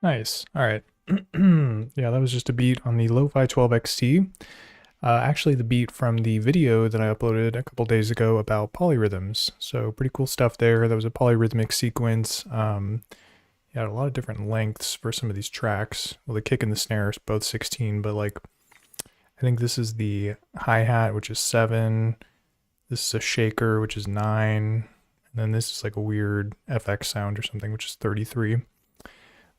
Nice. All right. Yeah, that was just a beat on the Lofi12XT. Actually, the beat from the video that I uploaded a couple days ago about polyrhythms. So pretty cool stuff there. That was a polyrhythmic sequence. Yeah, a lot of different lengths for some of these tracks. Well, the kick and the snare is both 16, but like, I think this is the hi-hat, which is 7. This is a shaker, which is 9. And then this is like a weird FX sound or something, which is 33.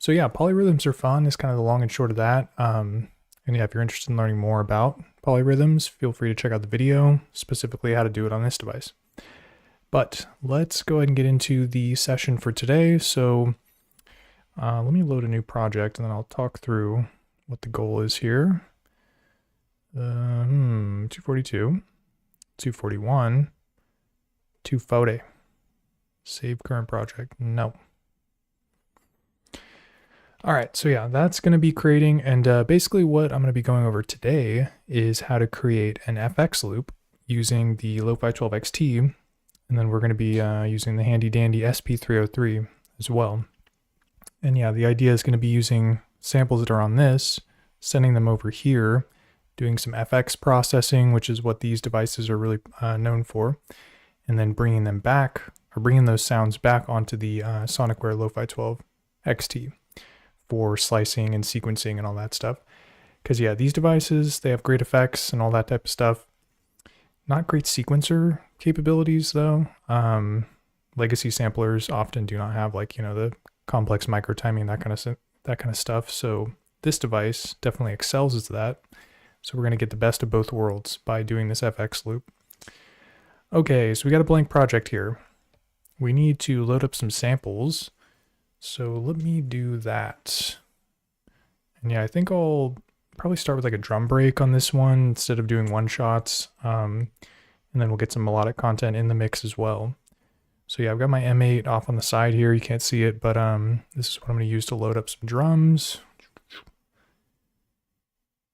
So yeah, polyrhythms are fun. It's kind of the long and short of that. And yeah, if you're interested in learning more about polyrhythms, feel free to check out the video, specifically how to do it on this device. But let's go ahead and get into the session for today. So let me load a new project and then I'll talk through what the goal is here. 242, 241, 240. Save current project. No. All right, so yeah, that's going to be creating, and basically what I'm going to be going over today is how to create an FX loop using the Lofi12XT, and then we're going to be using the handy dandy SP303 as well. And yeah, the idea is going to be using samples that are on this, sending them over here, doing some FX processing, which is what these devices are really known for, and then bringing them back, or bringing those sounds back onto the Sonicware Lofi12XT. For slicing and sequencing and all that stuff. Because yeah, these devices, they have great effects and all that type of stuff. Not great sequencer capabilities though. Legacy samplers often do not have, like, you know, the complex micro timing, that kind of stuff. So this device definitely excels at that. So we're going to get the best of both worlds by doing this FX loop. Okay, so we got a blank project here. We need to load up some samples. So let me do that. And yeah, I think I'll probably start with like a drum break on this one instead of doing one shots. And then we'll get some melodic content in the mix as well. So yeah, I've got my M8 off on the side here. You can't see it, but this is what I'm going to use to load up some drums.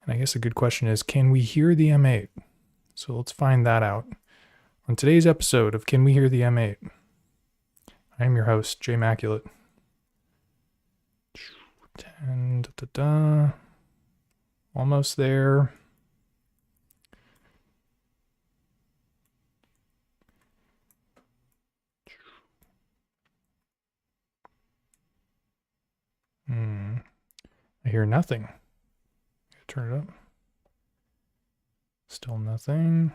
And I guess a good question is, can we hear the M8? So let's find that out. On today's episode of Can We Hear the M8? I am your host, Jay Immaculate. 10, almost there. I hear nothing. Turn it up. Still nothing.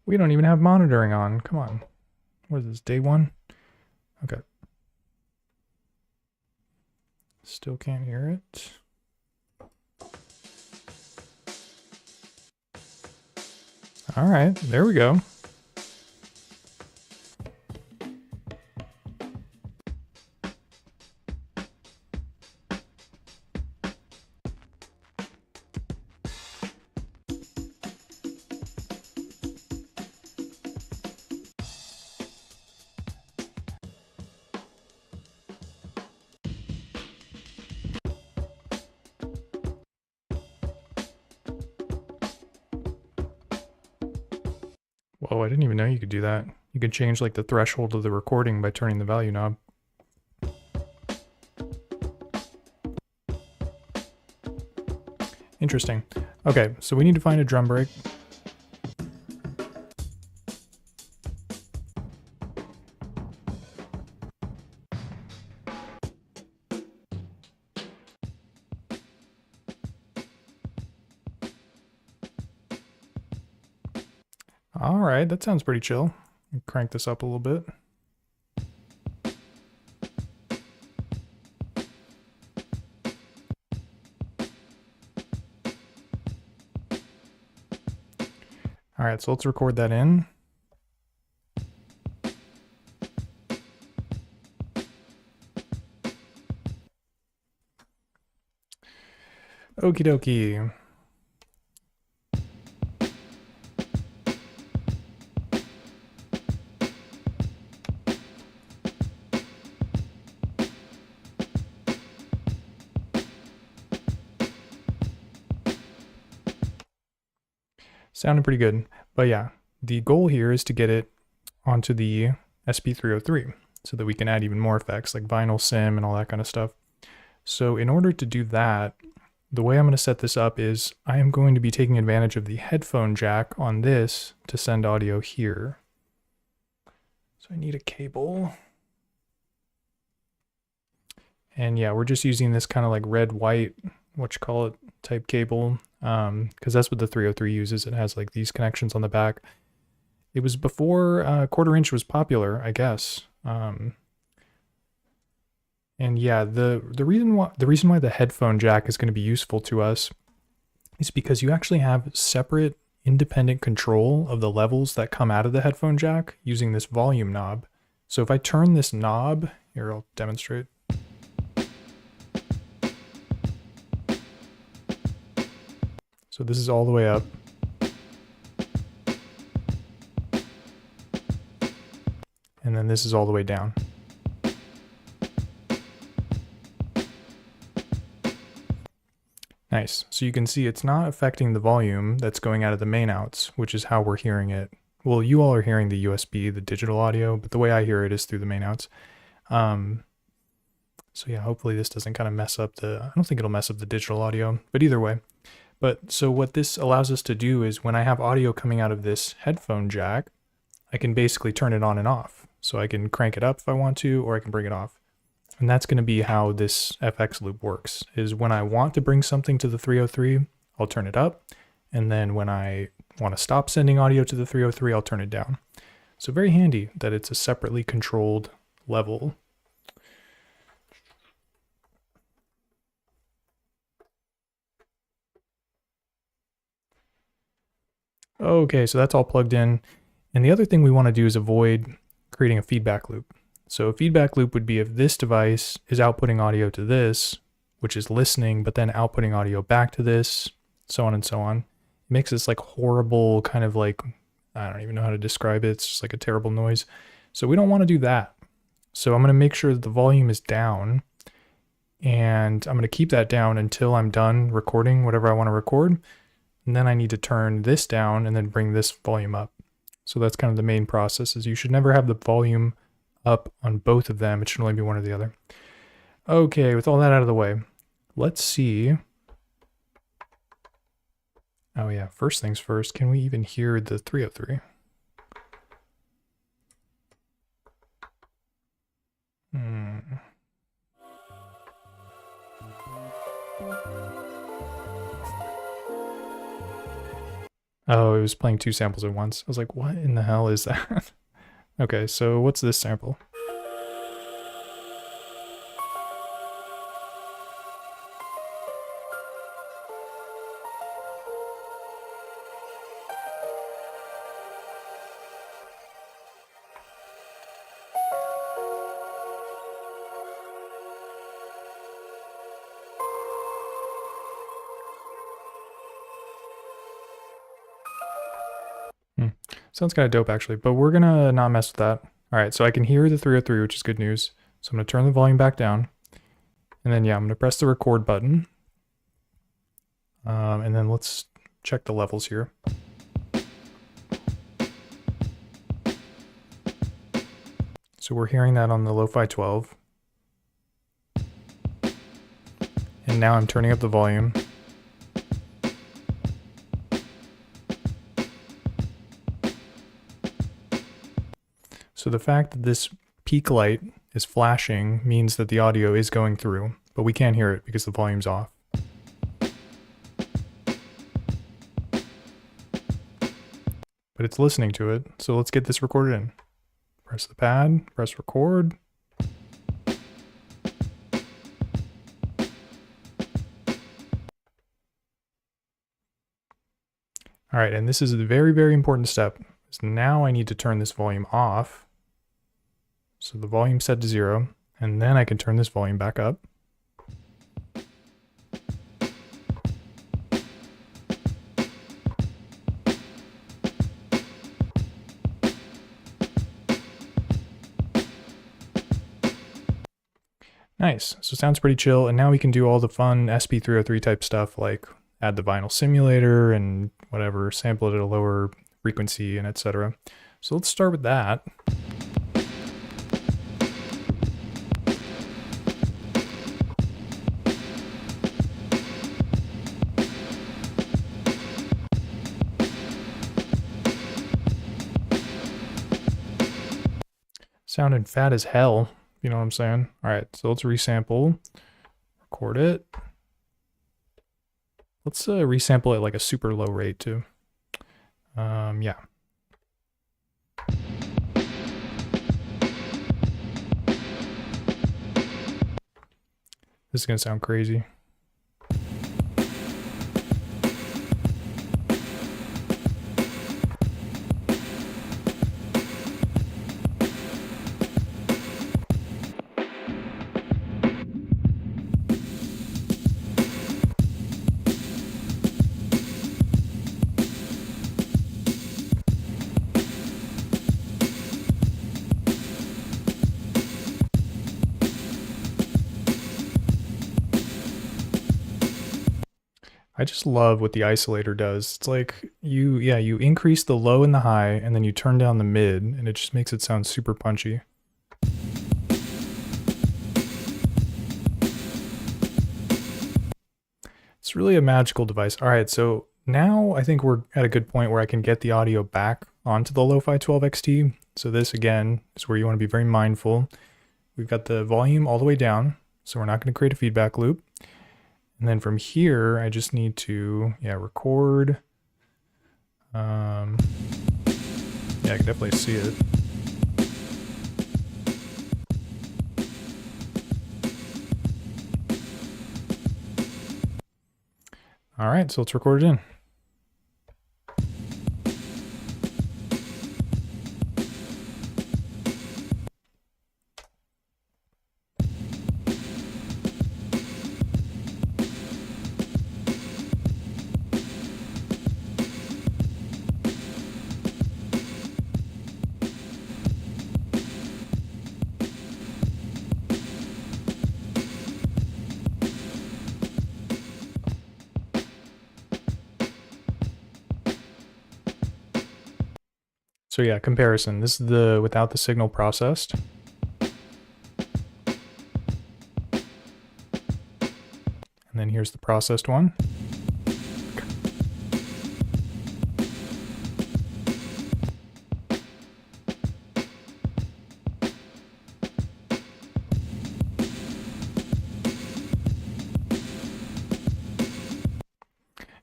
We don't even have monitoring on. Come on. What is this, day 1? Okay. Still can't hear it. All right, there we go. Whoa, I didn't even know you could do that. You can change like the threshold of the recording by turning the value knob. Interesting. Okay, so we need to find a drum break. All right, that sounds pretty chill. Crank this up a little bit. All right, so let's record that in. Okie dokie. Sounded pretty good. But yeah, the goal here is to get it onto the SP303 so that we can add even more effects like vinyl sim and all that kind of stuff. So in order to do that, the way I'm going to set this up is I am going to be taking advantage of the headphone jack on this to send audio here. So I need a cable. And yeah, we're just using this kind of like red-white, type cable, because that's what the 303 uses. It has like these connections on the back. It was before quarter inch was popular, I guess. And yeah, the reason why the headphone jack is going to be useful to us is because you actually have separate independent control of the levels that come out of the headphone jack using this volume knob. So if I turn this knob, here I'll demonstrate. So this is all the way up. And then this is all the way down. Nice. So you can see it's not affecting the volume that's going out of the main outs, which is how we're hearing it. Well, you all are hearing the USB, the digital audio, but the way I hear it is through the main outs. So yeah, hopefully this doesn't kind of mess up I don't think it'll mess up the digital audio, but either way. But so what this allows us to do is when I have audio coming out of this headphone jack, I can basically turn it on and off. So I can crank it up if I want to, or I can bring it off. And that's going to be how this FX loop works, is when I want to bring something to the 303, I'll turn it up. And then when I want to stop sending audio to the 303, I'll turn it down. So very handy that it's a separately controlled level. Okay, so that's all plugged in. And the other thing we want to do is avoid creating a feedback loop. So a feedback loop would be if this device is outputting audio to this, which is listening, but then outputting audio back to this, so on and so on. It makes this like horrible kind of like, I don't even know how to describe it. It's just like a terrible noise. So we don't want to do that. So I'm going to make sure that the volume is down, and I'm going to keep that down until I'm done recording whatever I want to record. And then I need to turn this down and then bring this volume up. So that's kind of the main process, is you should never have the volume up on both of them. It should only be one or the other. Okay, with all that out of the way, let's see. Oh yeah, first things first, can we even hear the 303? Oh, it was playing two samples at once. I was like, what in the hell is that? Okay, so what's this sample? Sounds kind of dope actually, but we're gonna not mess with that. All right, so I can hear the 303, which is good news. So I'm gonna turn the volume back down. And then yeah, I'm gonna press the record button. And then let's check the levels here. So we're hearing that on the Lo-Fi 12. And now I'm turning up the volume. So the fact that this peak light is flashing means that the audio is going through, but we can't hear it because the volume's off. But it's listening to it, so let's get this recorded in. Press the pad, press record. All right, and this is a very, very important step. So now I need to turn this volume off. So the volume's set to 0, and then I can turn this volume back up. Nice, so it sounds pretty chill, and now we can do all the fun SP303 type stuff like add the vinyl simulator and whatever, sample it at a lower frequency and etc. So let's start with that. Sounding fat as hell, you know what I'm saying? All right, so let's resample, record it. Let's resample it like a super low rate too. Yeah. This is gonna sound crazy. I just love what the isolator does. It's like you increase the low and the high, and then you turn down the mid, and it just makes it sound super punchy. It's really a magical device. All right, so now I think we're at a good point where I can get the audio back onto the Lofi12XT. So this again is where you want to be very mindful. We've got the volume all the way down, so we're not going to create a feedback loop. And then from here, I just need to, record. Yeah, I can definitely see it. All right, so let's record it in. So yeah, comparison. This is the without the signal processed. And then here's the processed one.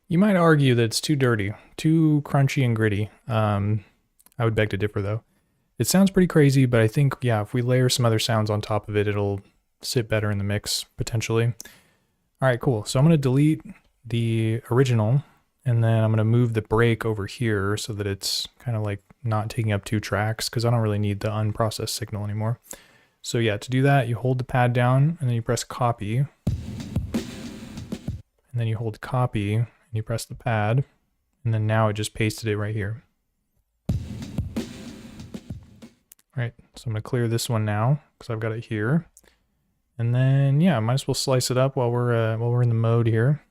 You might argue that it's too dirty, too crunchy and gritty. I would beg to differ though. It sounds pretty crazy, but I think, yeah, if we layer some other sounds on top of it, it'll sit better in the mix, potentially. All right, cool. So I'm going to delete the original, and then I'm going to move the break over here so that it's kind of like not taking up 2 tracks, because I don't really need the unprocessed signal anymore. So yeah, to do that, you hold the pad down, and then you press copy. And then you hold copy, and you press the pad, and then now it just pasted it right here. All right, so I'm gonna clear this one now because I've got it here. And then, yeah, might as well slice it up while we're in the mode here.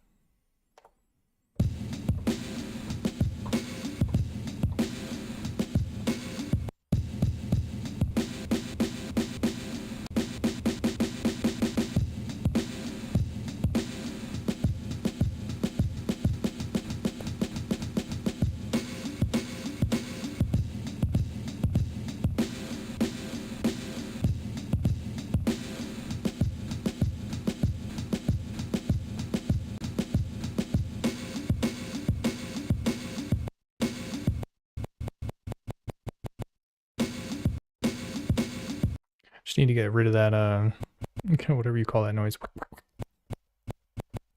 Just need to get rid of that, whatever you call that noise.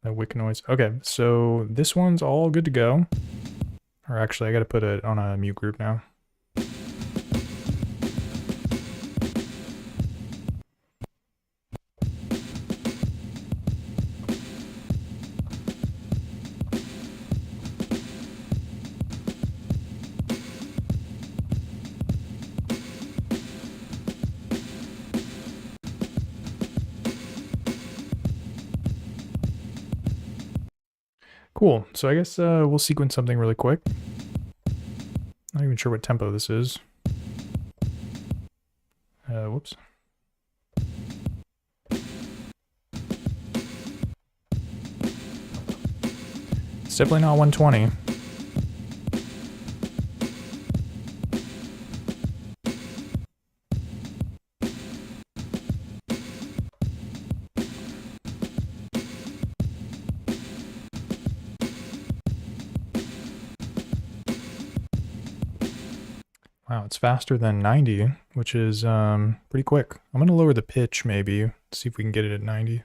That wick noise. Okay, so this one's all good to go. Or actually, I gotta put it on a mute group now. Cool, so I guess we'll sequence something really quick. Not even sure what tempo this is. Whoops. It's definitely not 120. Wow, it's faster than 90, which is pretty quick. I'm gonna lower the pitch maybe, see if we can get it at 90.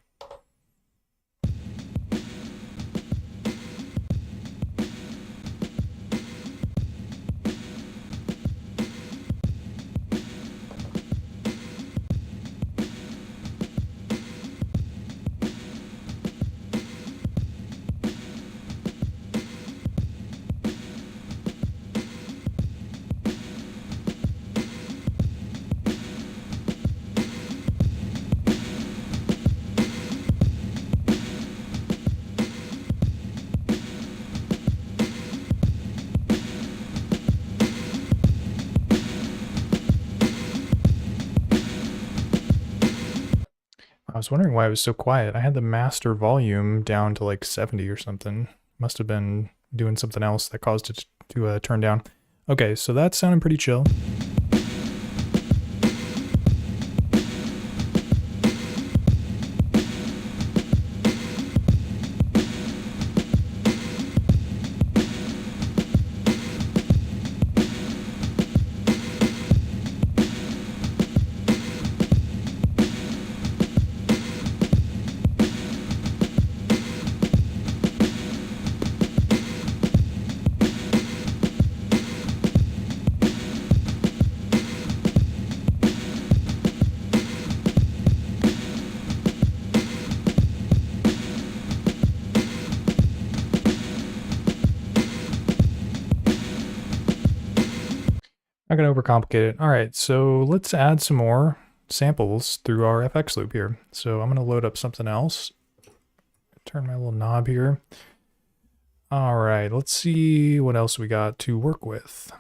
I was wondering why it was so quiet. I had the master volume down to like 70 or something. Must have been doing something else that caused it to turn down. Okay, so that's sounding pretty chill. Not gonna overcomplicate it. All right, so let's add some more samples through our FX loop here. So I'm gonna load up something else. Turn my little knob here. All right, let's see what else we got to work with.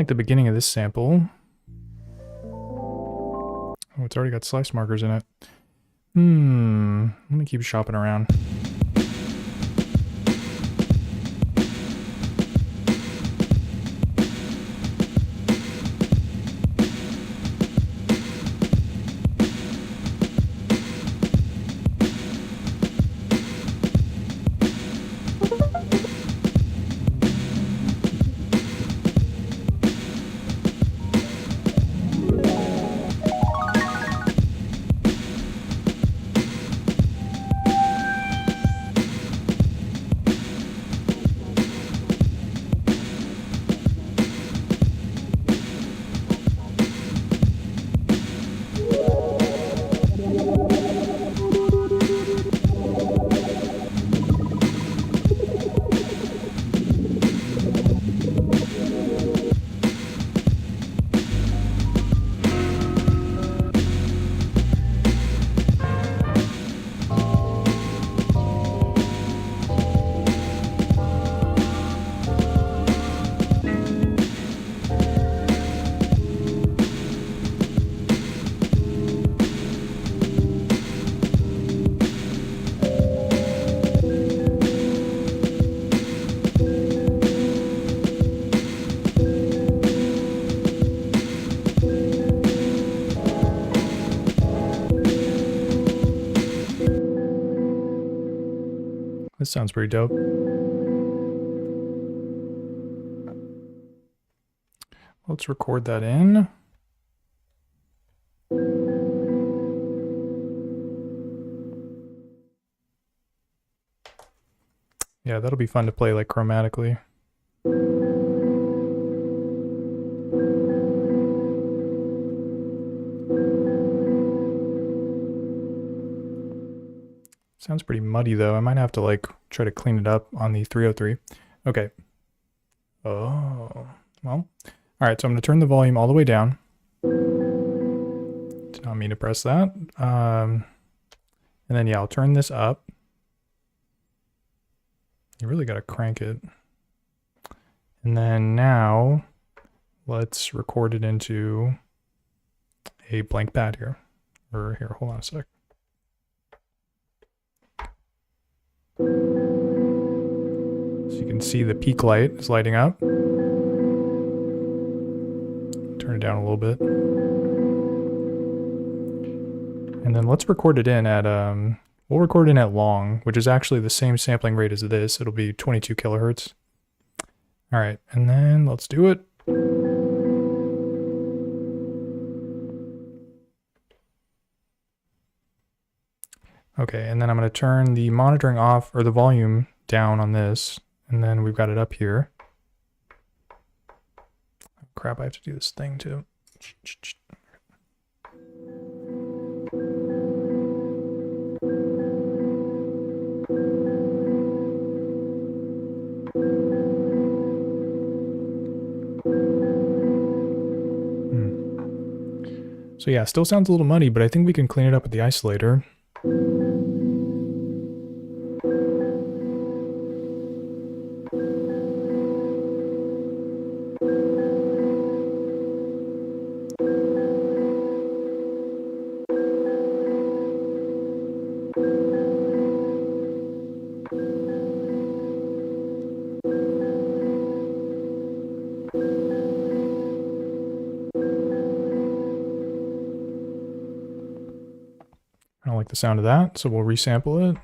like the beginning of this sample. Oh, it's already got slice markers in it. Let me keep shopping around. This sounds pretty dope. Let's record that in. Yeah, that'll be fun to play like chromatically. Sounds pretty muddy though. I might have to like try to clean it up on the 303. Okay. Oh, well. All right, so I'm gonna turn the volume all the way down. Did not mean to press that. And then yeah, I'll turn this up. You really gotta crank it. And then now let's record it into a blank pad here. Or here, hold on a sec. So you can see the peak light is lighting up. Turn it down a little bit. And then let's record it in at, we'll record it in at long, which is actually the same sampling rate as this. It'll be 22 kilohertz. All right, and then let's do it. Okay, and then I'm going to turn the monitoring off, or the volume down on this, and then we've got it up here. Oh, crap, I have to do this thing too. So yeah, still sounds a little muddy, but I think we can clean it up with the isolator. I don't like the sound of that, so we'll resample it.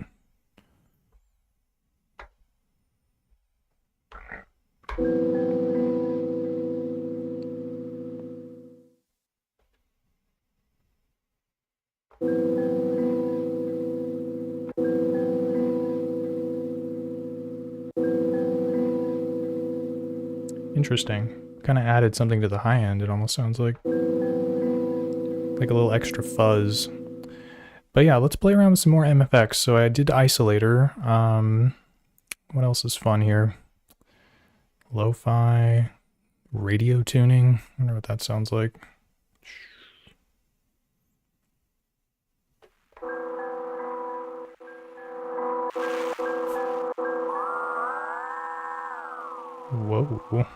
Interesting. Kind of added something to the high end, it almost sounds like. Like a little extra fuzz. But yeah, let's play around with some more MFX. So I did isolator. What else is fun here? Lo-fi, radio tuning. I wonder what that sounds like. Whoa.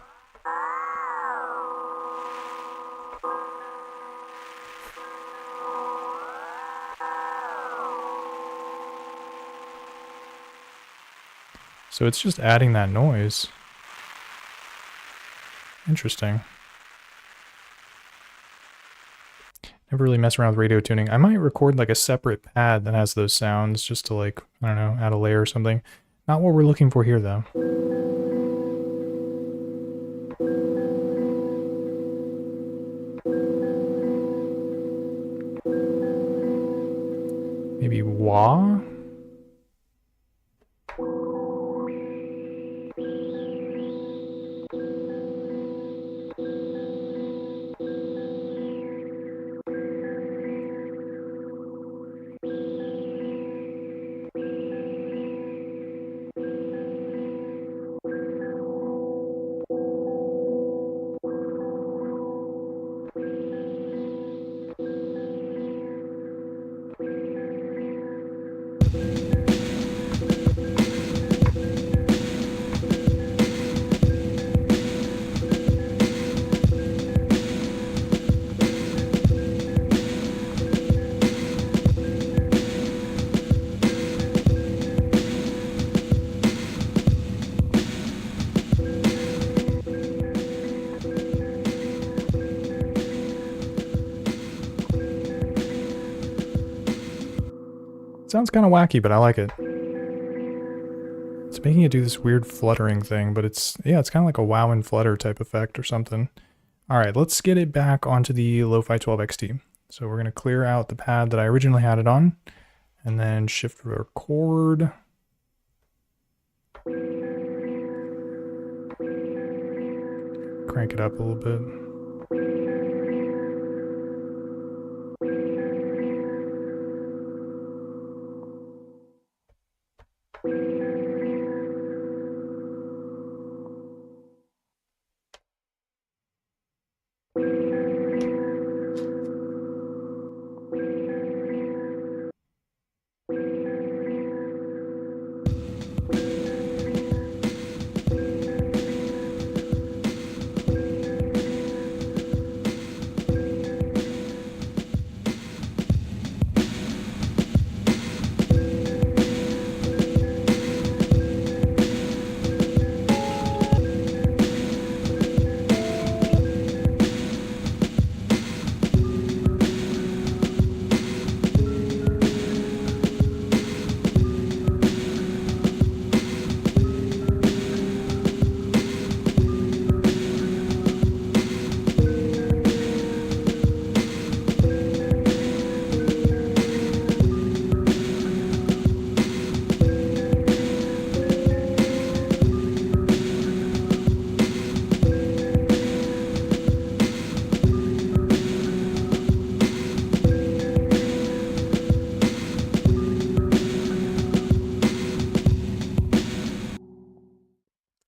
So it's just adding that noise. Interesting. Never really mess around with radio tuning. I might record like a separate pad that has those sounds just to like, I don't know, add a layer or something. Not what we're looking for here though. Maybe wah? Sounds kind of wacky, but I like it. It's making it do this weird fluttering thing, but it's kind of like a wow and flutter type effect or something. All right, let's get it back onto the Lofi12XT. So we're going to clear out the pad that I originally had it on, and then shift record. Crank it up a little bit.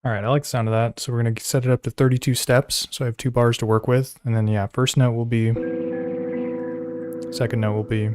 All right, I like the sound of that. So we're going to set it up to 32 steps. So I have 2 bars to work with. And then, yeah, first note will be, second note will be.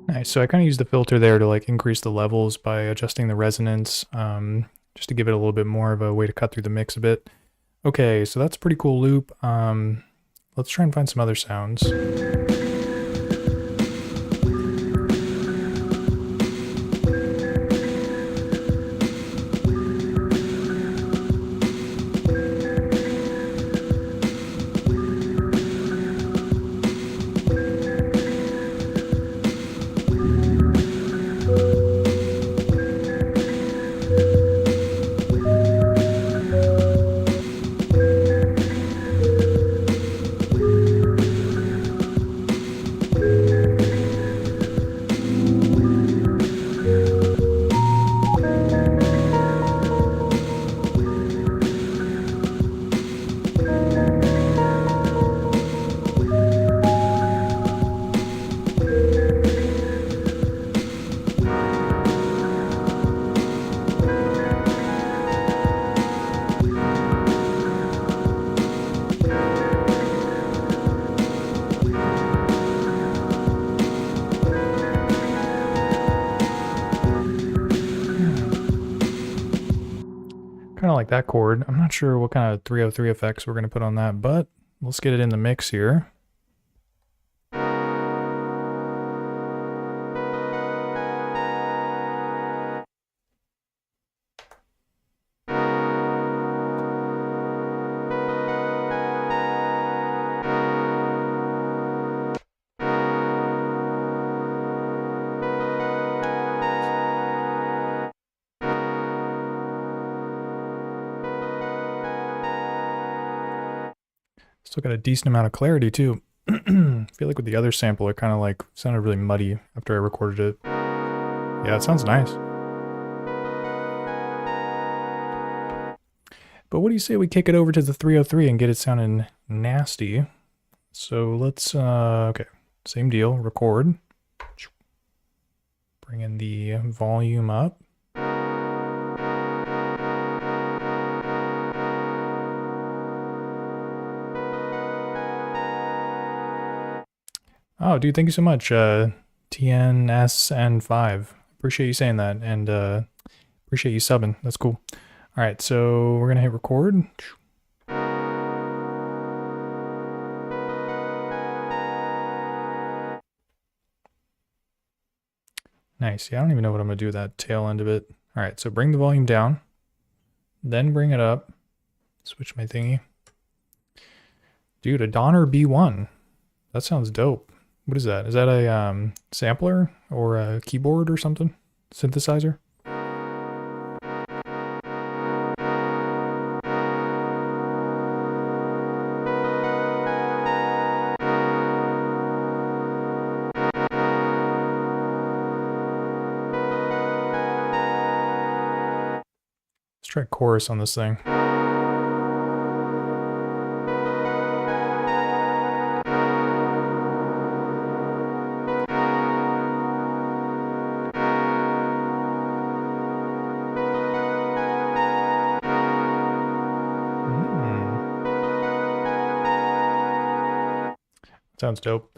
Nice, so I kind of use the filter there to like increase the levels by adjusting the resonance, just to give it a little bit more of a way to cut through the mix a bit. Okay, so that's a pretty cool loop. Let's try and find some other sounds. Kind of like that chord. I'm not sure what kind of 303 effects we're going to put on that, but let's get it in the mix here. Still got a decent amount of clarity too. I feel like with the other sample, it kind of like sounded really muddy after I recorded it. Yeah, it sounds nice. But what do you say we kick it over to the 303 and get it sounding nasty? So let's, okay, same deal, record. Bring in the volume up. Oh, dude, thank you so much, TNSN5. Appreciate you saying that, and appreciate you subbing. That's cool. All right, so we're gonna hit record. Nice. Yeah, I don't even know what I'm gonna do with that tail end of it. All right, so bring the volume down, then bring it up. Switch my thingy. Dude, a Donner B1. That sounds dope. What is that? Is that a sampler or a keyboard or something? Synthesizer? Let's try chorus on this thing. Sounds dope.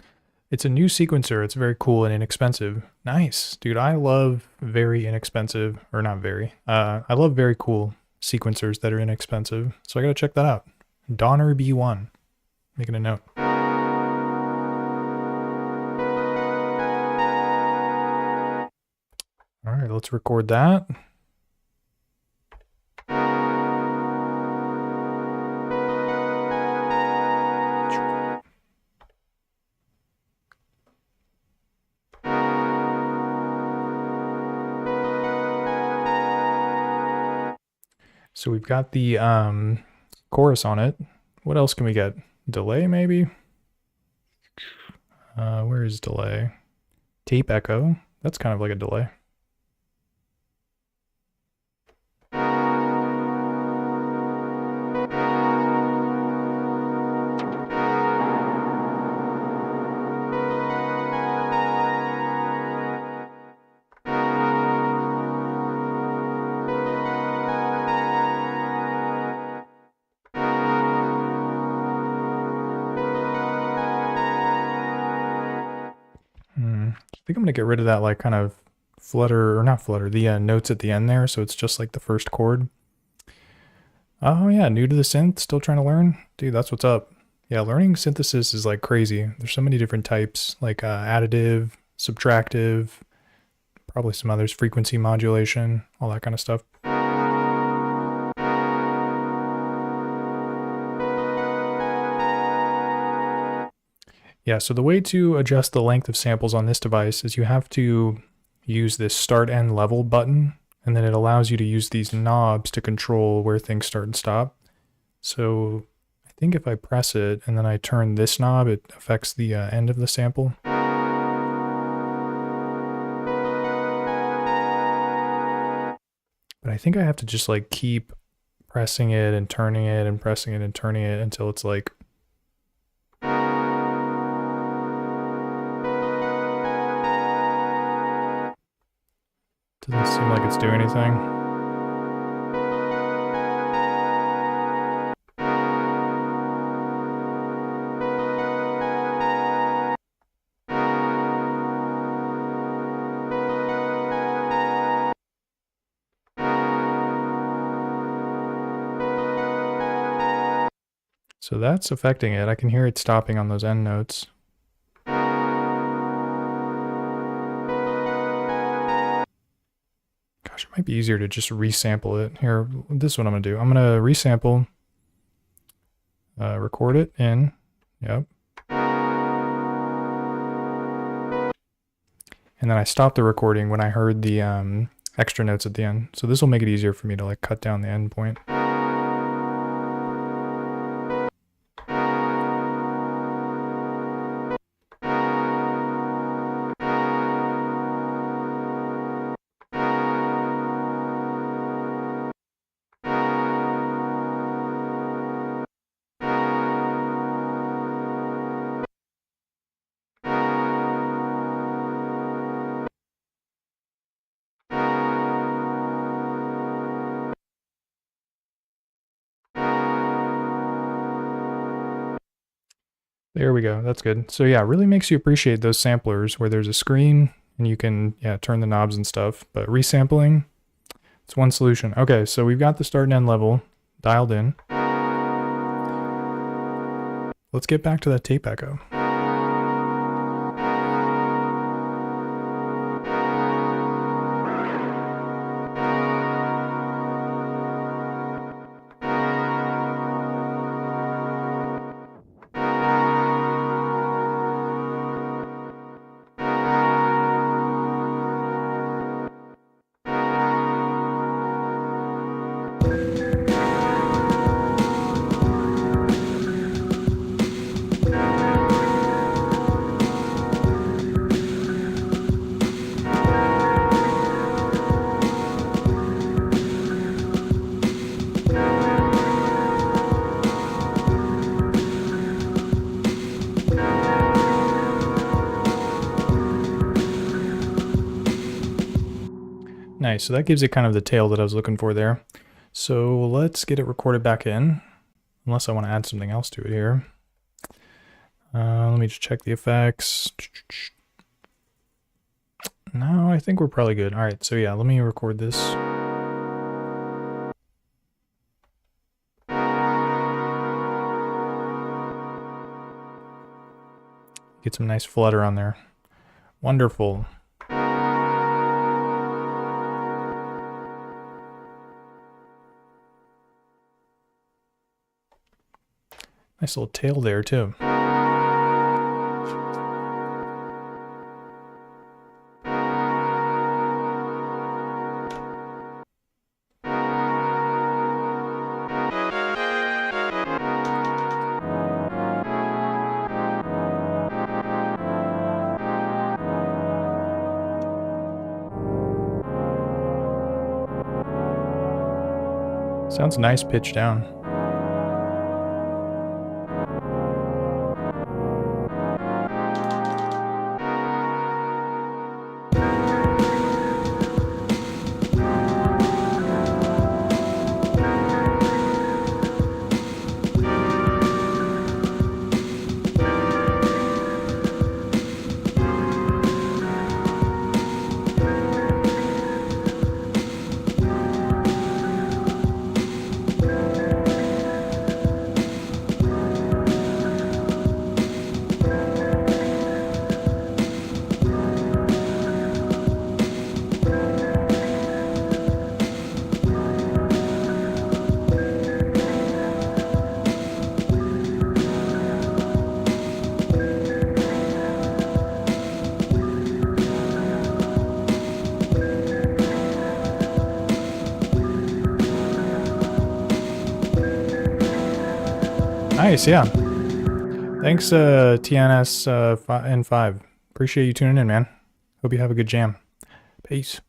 It's a new sequencer. It's very cool and inexpensive. Nice. Dude, I love very inexpensive, or not very. I love very cool sequencers that are inexpensive. So I gotta check that out. Donner B1. Making a note. All right, let's record that. So we've got the chorus on it. What else can we get? Delay, maybe? Where is delay? Tape echo. That's kind of like a delay. I think I'm gonna get rid of that like kind of flutter, or not flutter, the notes at the end there, so it's just like the first chord. Oh yeah, new to the synth, still trying to learn? Dude, that's what's up. Yeah, learning synthesis is like crazy. There's so many different types, like additive, subtractive, probably some others, frequency modulation, all that kind of stuff. Yeah, so the way to adjust the length of samples on this device is you have to use this start end level button, and then it allows you to use these knobs to control where things start and stop. So I think if I press it and then I turn this knob, it affects the end of the sample. But I think I have to just like keep pressing it and turning it and pressing it and turning it until it's like doesn't seem like it's doing anything. So that's affecting it. I can hear it stopping on those end notes. Gosh, it might be easier to just resample it. Here, this is what I'm gonna do. I'm gonna resample, record it in, yep. And then I stopped the recording when I heard the extra notes at the end. So this will make it easier for me to like cut down the end point. There we go. That's good. So yeah, it really makes you appreciate those samplers where there's a screen and you can turn the knobs and stuff. But resampling, it's one solution. Okay, so we've got the start and end level dialed in. Let's get back to that tape echo. Nice, so that gives it kind of the tail that I was looking for there. So let's get it recorded back in, unless I want to add something else to it here. Let me just check the effects. No, I think we're probably good. All right, so yeah, let me record this. Get some nice flutter on there. Wonderful. Nice little tail there too. Sounds nice pitch down. Nice, yeah. Thanks, TNS N5. Appreciate you tuning in, man. Hope you have a good jam. Peace.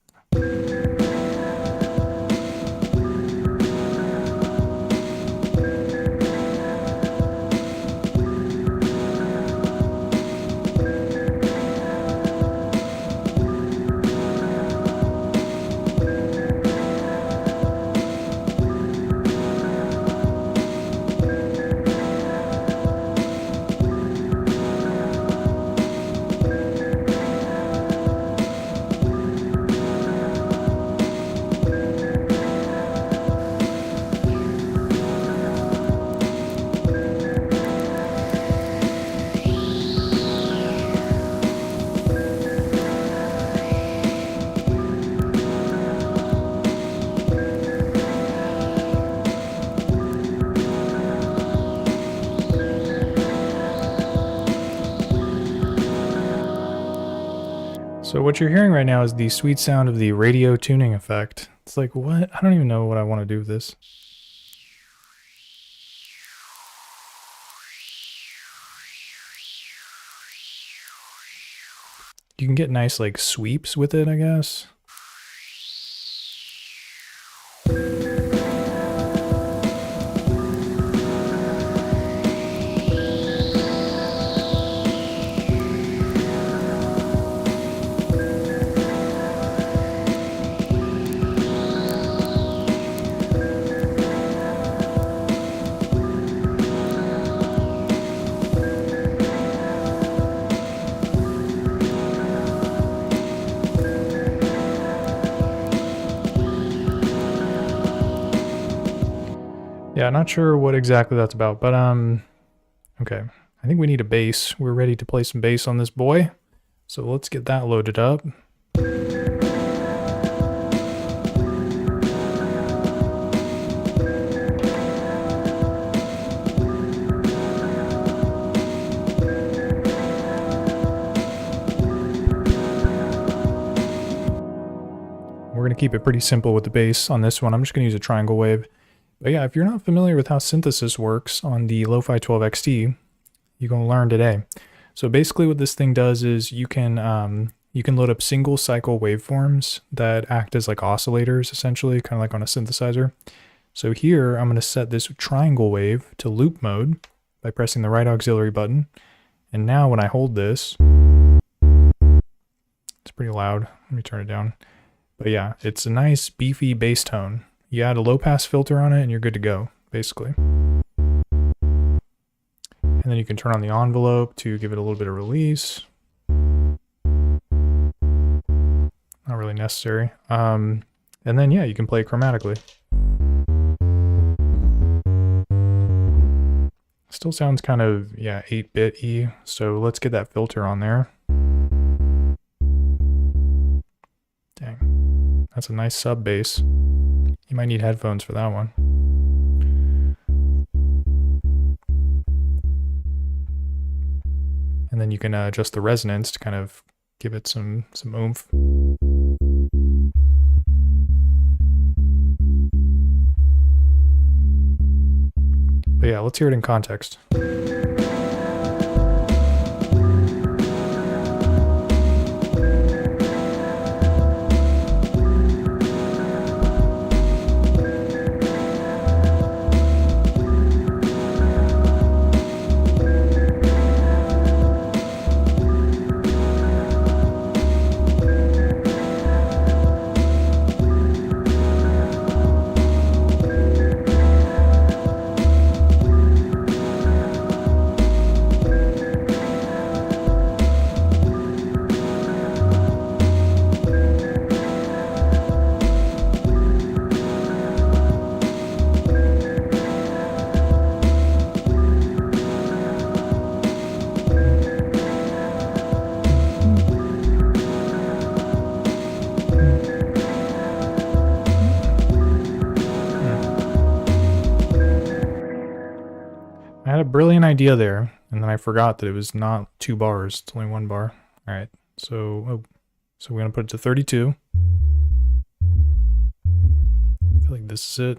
So what you're hearing right now is the sweet sound of the radio tuning effect. It's like, what? I don't even know what I want to do with this. You can get nice like sweeps with it, I guess. Yeah, not sure what exactly that's about, but okay. I think we need a bass. We're ready to play some bass on this boy. So let's get that loaded up. We're going to keep it pretty simple with the bass on this one. I'm just going to use a triangle wave. But yeah, if you're not familiar with how synthesis works on the Lofi12XT, you're going to learn today. So basically what this thing does is you can load up single cycle waveforms that act as like oscillators, essentially, kind of like on a synthesizer. So here I'm going to set this triangle wave to loop mode by pressing the right auxiliary button. And now when I hold this, it's pretty loud. Let me turn it down. But yeah, it's a nice beefy bass tone. You add a low pass filter on it and you're good to go, basically. And then you can turn on the envelope to give it a little bit of release. Not really necessary. And then yeah, you can play it chromatically. Still sounds kind of, yeah, 8-bit-y. So let's get that filter on there. Dang, that's a nice sub bass. You might need headphones for that one. And then you can adjust the resonance to kind of give it some oomph. But yeah, let's hear it in context. I had a brilliant idea there, and then I forgot that it was not 2 bars, it's only 1 bar. All right, so we're gonna put it to 32. I feel like this is it.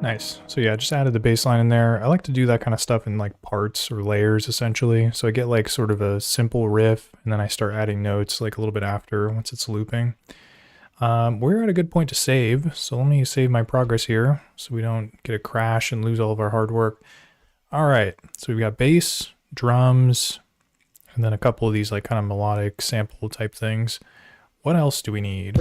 Nice. So yeah, just added the baseline in there. I like to do that kind of stuff in like parts or layers essentially. So I get like sort of a simple riff and then I start adding notes like a little bit after once it's looping. We're at a good point to save. So let me save my progress here so we don't get a crash and lose all of our hard work. All right. So we've got bass, drums, and then a couple of these like kind of melodic sample type things. What else do we need?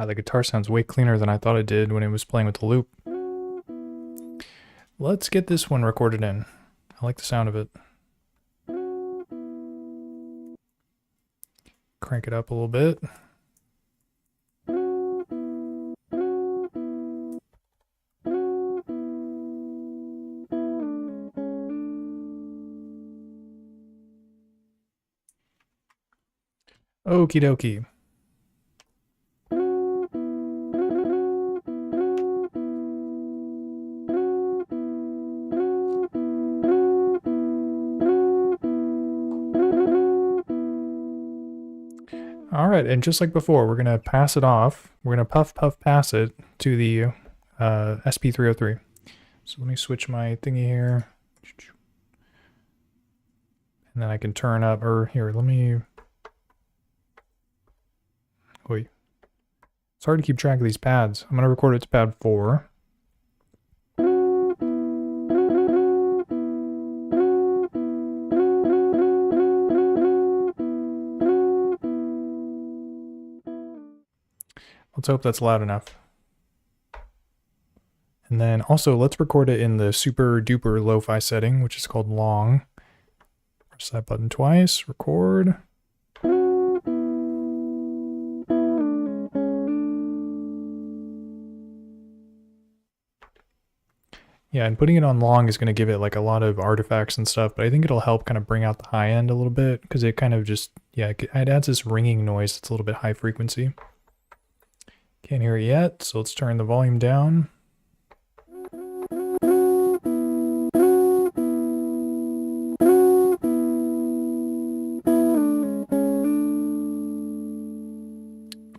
The guitar sounds way cleaner than I thought it did when it was playing with the loop. Let's get this one recorded in. I like the sound of it. Crank it up a little bit. Okie dokie. All right, and just like before, we're gonna pass it off. We're gonna puff pass it to the SP303. So let me switch my thingy here. And then I can turn up, or here, let me... Wait. It's hard to keep track of these pads. I'm gonna record it to pad 4. Let's hope that's loud enough. And then also let's record it in the super duper lo-fi setting, which is called long. Press that button twice, record. Yeah, and putting it on long is going to give it like a lot of artifacts and stuff, but I think it'll help kind of bring out the high end a little bit because it kind of just, yeah, it adds this ringing noise that's a little bit high frequency. Can't hear it yet, so let's turn the volume down.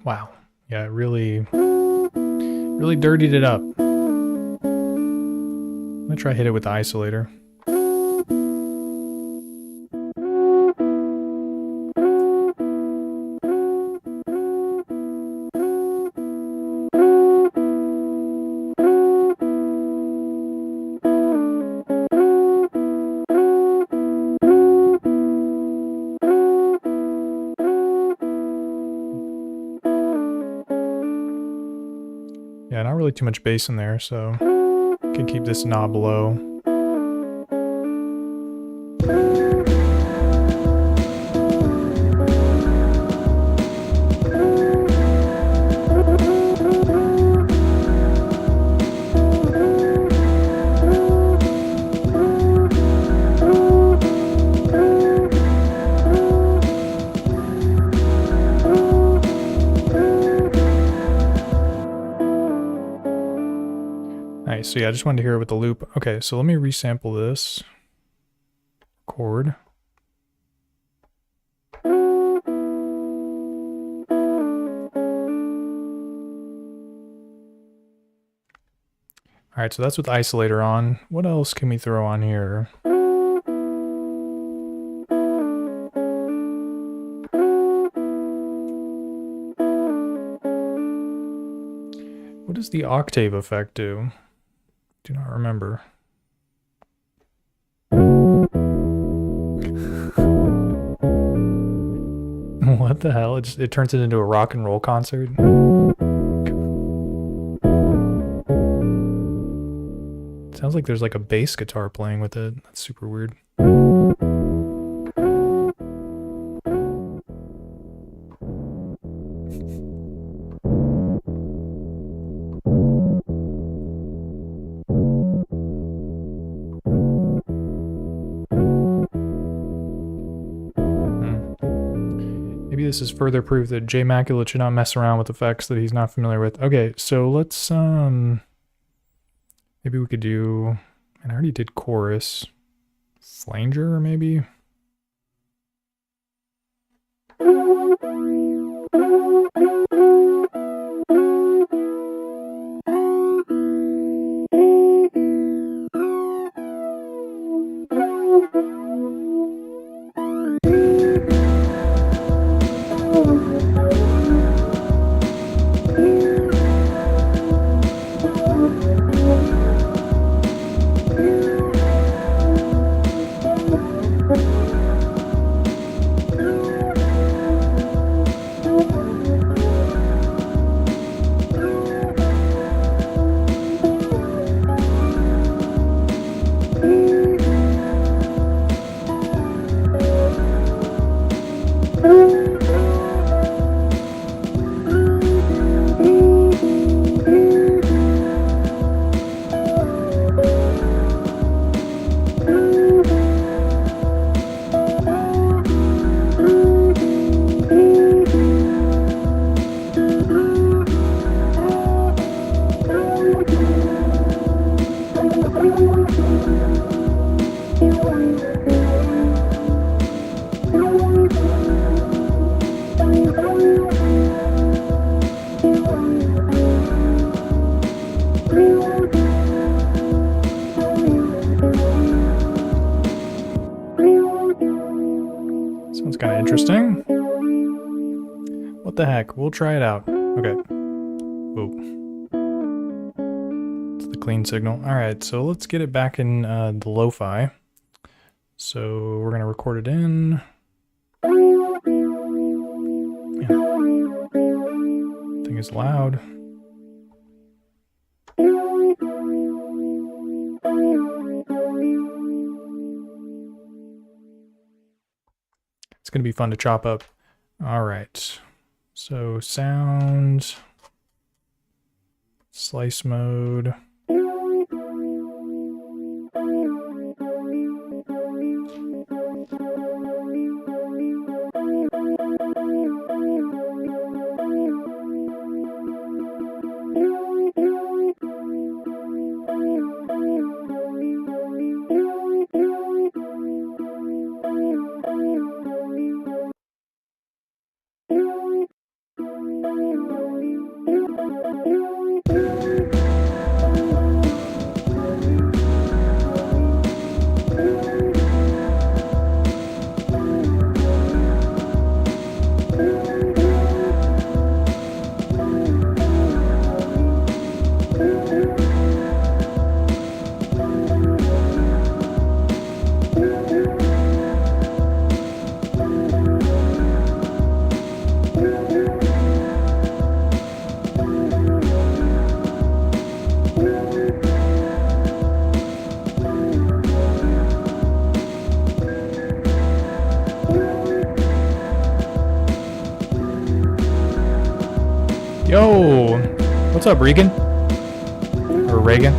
Wow. Yeah, it really dirtied it up. I'm gonna try hit it with the isolator. Yeah, not really too much bass in there, so can keep this knob low. Nice, so yeah, I just wanted to hear it with the loop. Okay, so let me resample this. Record. Alright, so that's with isolator on. What else can we throw on here? does the octave effect do? Do not remember. What the hell? It turns it into a rock and roll concert. Sounds like there's like a bass guitar playing with it. That's super weird. Maybe this is further proof that J Immaculate should not mess around with effects that he's not familiar with. Okay, so let's maybe we could do, and I already did chorus. Flanger, maybe? Sounds kind of interesting. What the heck? We'll try it out. Okay. Whoa. It's the clean signal. Alright, so let's get it back in the lo-fi. So we're going to record it in. Man. Thing is loud. It's going to be fun to chop up. All right. So sound, slice mode. Yo, what's up, Regan? Or Reagan?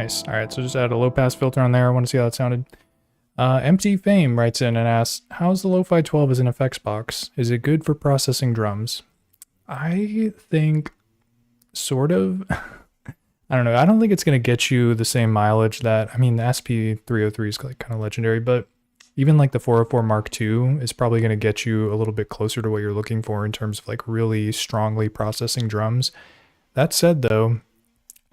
Nice. All right, so just add a low pass filter on there. I want to see how that sounded. Empty Fame writes in and asks, how's the Lo-Fi 12 as an effects box? Is it good for processing drums? I think sort of. I don't know. I don't think it's going to get you the same mileage that, I mean, the SP303 is like kind of legendary, but even like the 404 Mark II is probably going to get you a little bit closer to what you're looking for in terms of like really strongly processing drums. That said though,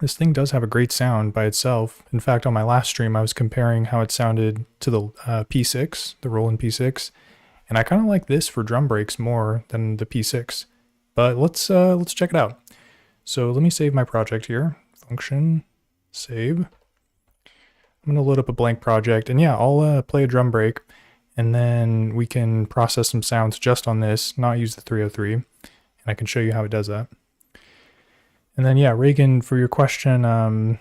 this thing does have a great sound by itself. In fact, on my last stream, I was comparing how it sounded to the P6, the Roland P6, and I kind of like this for drum breaks more than the P6. But let's check it out. So let me save my project here. Function, save. I'm going to load up a blank project, and yeah, I'll play a drum break, and then we can process some sounds just on this, not use the 303, and I can show you how it does that. And then yeah, Reagan, for your question, I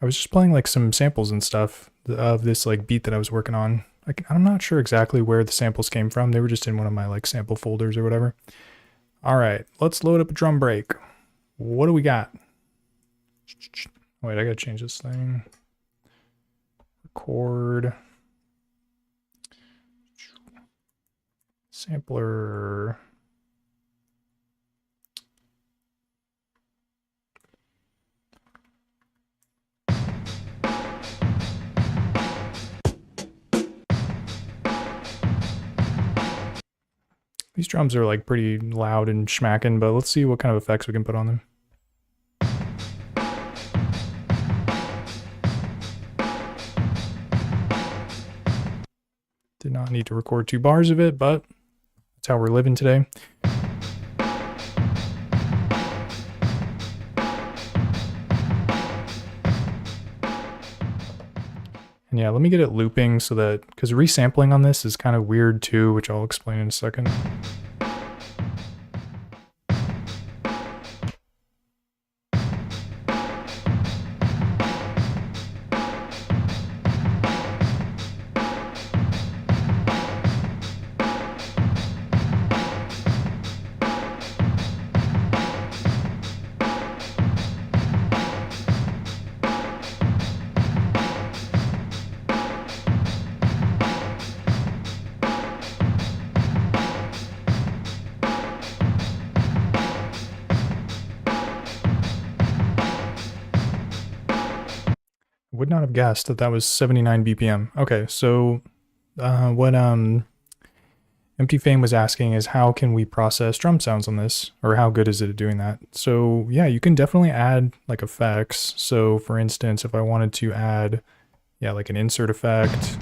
was just playing like some samples and stuff of this like beat that I was working on. I'm not sure exactly where the samples came from. They were just in one of my like sample folders or whatever. All right, let's load up a drum break. What do we got? Wait, I gotta change this thing. Record. Sampler. These drums are like pretty loud and schmacking, but let's see what kind of effects we can put on them. Did not need to record 2 bars of it, but that's how we're living today. And yeah, let me get it looping so that, because resampling on this is kind of weird too, which I'll explain in a second. Would not have guessed that that was 79 BPM. Okay, so what Empty Fame was asking is how can we process drum sounds on this, or how good is it at doing that? So yeah, you can definitely add like effects. So for instance, if I wanted to add, yeah, like an insert effect.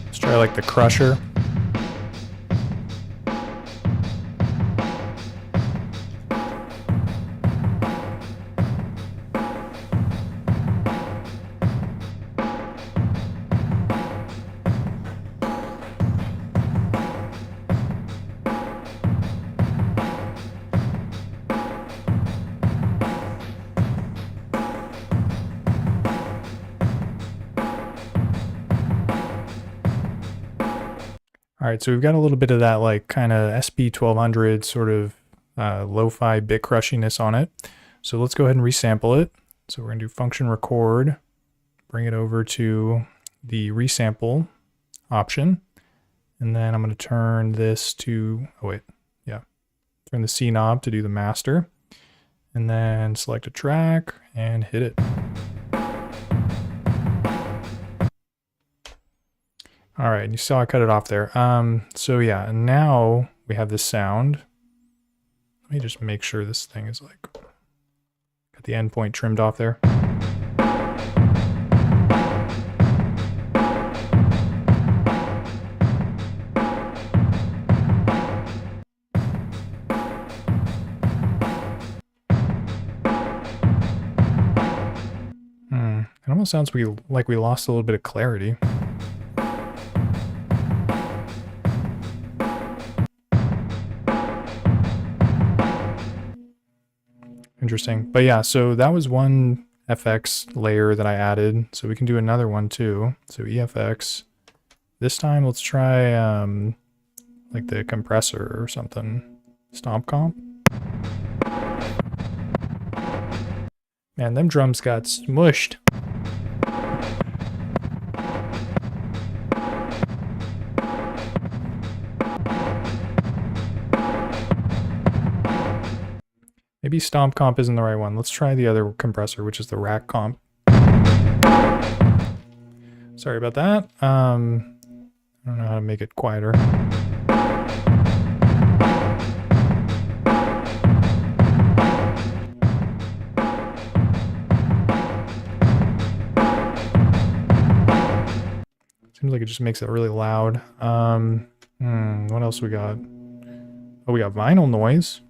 Let's try like the crusher. All right, so we've got a little bit of that like kind of SP1200 sort of lo-fi bit crushiness on it. So let's go ahead and resample it. So we're gonna do function record, bring it over to the resample option. And then I'm gonna turn this to, oh wait, yeah. Turn the C knob to do the master. And then select a track and hit it. All right, you saw I cut it off there. So yeah, and now we have this sound. Let me just make sure this thing is like, got the endpoint trimmed off there. It almost sounds like we lost a little bit of clarity. Interesting. But yeah, so that was one FX layer that I added. So we can do another one too. So EFX. This time let's try like the compressor or something. Stomp comp. Man, them drums got smushed. Maybe stomp comp isn't the right one. Let's try the other compressor, which is the rack comp. Sorry about that. I don't know how to make it quieter. Seems like it just makes it really loud. What else we got? Oh, we got vinyl noise.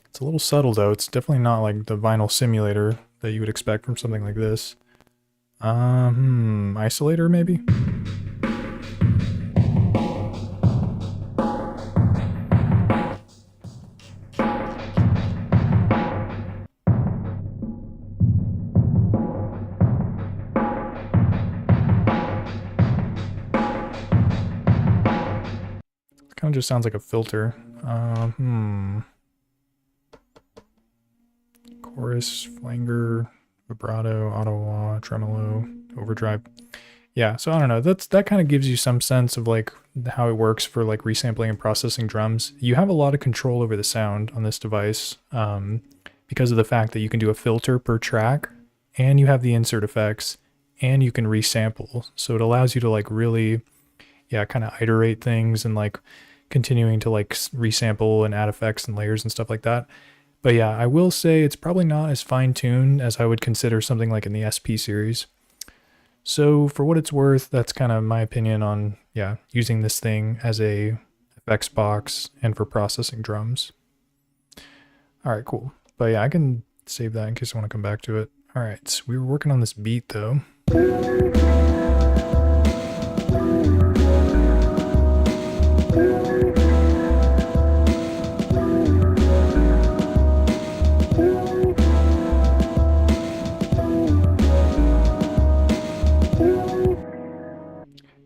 It's a little subtle though. It's definitely not like the vinyl simulator that you would expect from something like this. Isolator maybe? Kind of just sounds like a filter. Chorus, flanger, vibrato, auto-wah, tremolo, overdrive. Yeah, so I don't know. That kind of gives you some sense of like how it works for like resampling and processing drums. You have a lot of control over the sound on this device because of the fact that you can do a filter per track, and you have the insert effects, and you can resample. So it allows you to like really, yeah, kind of iterate things and like continuing to like resample and add effects and layers and stuff like that. But yeah, I will say it's probably not as fine-tuned as I would consider something like in the SP series. So for what it's worth, that's kind of my opinion on, yeah, using this thing as a effects box and for processing drums. All right, cool. But yeah, I can save that in case I want to come back to it. All right, so we were working on this beat though.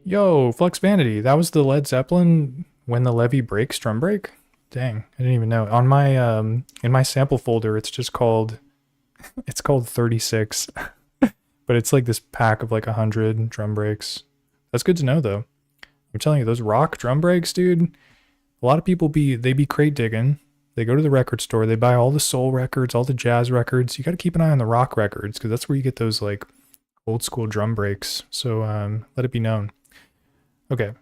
Yo, Flux Vanity. That was the Led Zeppelin When the Levee Breaks drum break? Dang, I didn't even know. On my in my sample folder, it's just called 36. But it's like this pack of like 100 drum breaks. That's good to know though. I'm telling you, those rock drum breaks, dude. A lot of people be crate digging. They go to the record store, they buy all the soul records, all the jazz records. You got to keep an eye on the rock records because that's where you get those like old school drum breaks. So let it be known. Okay.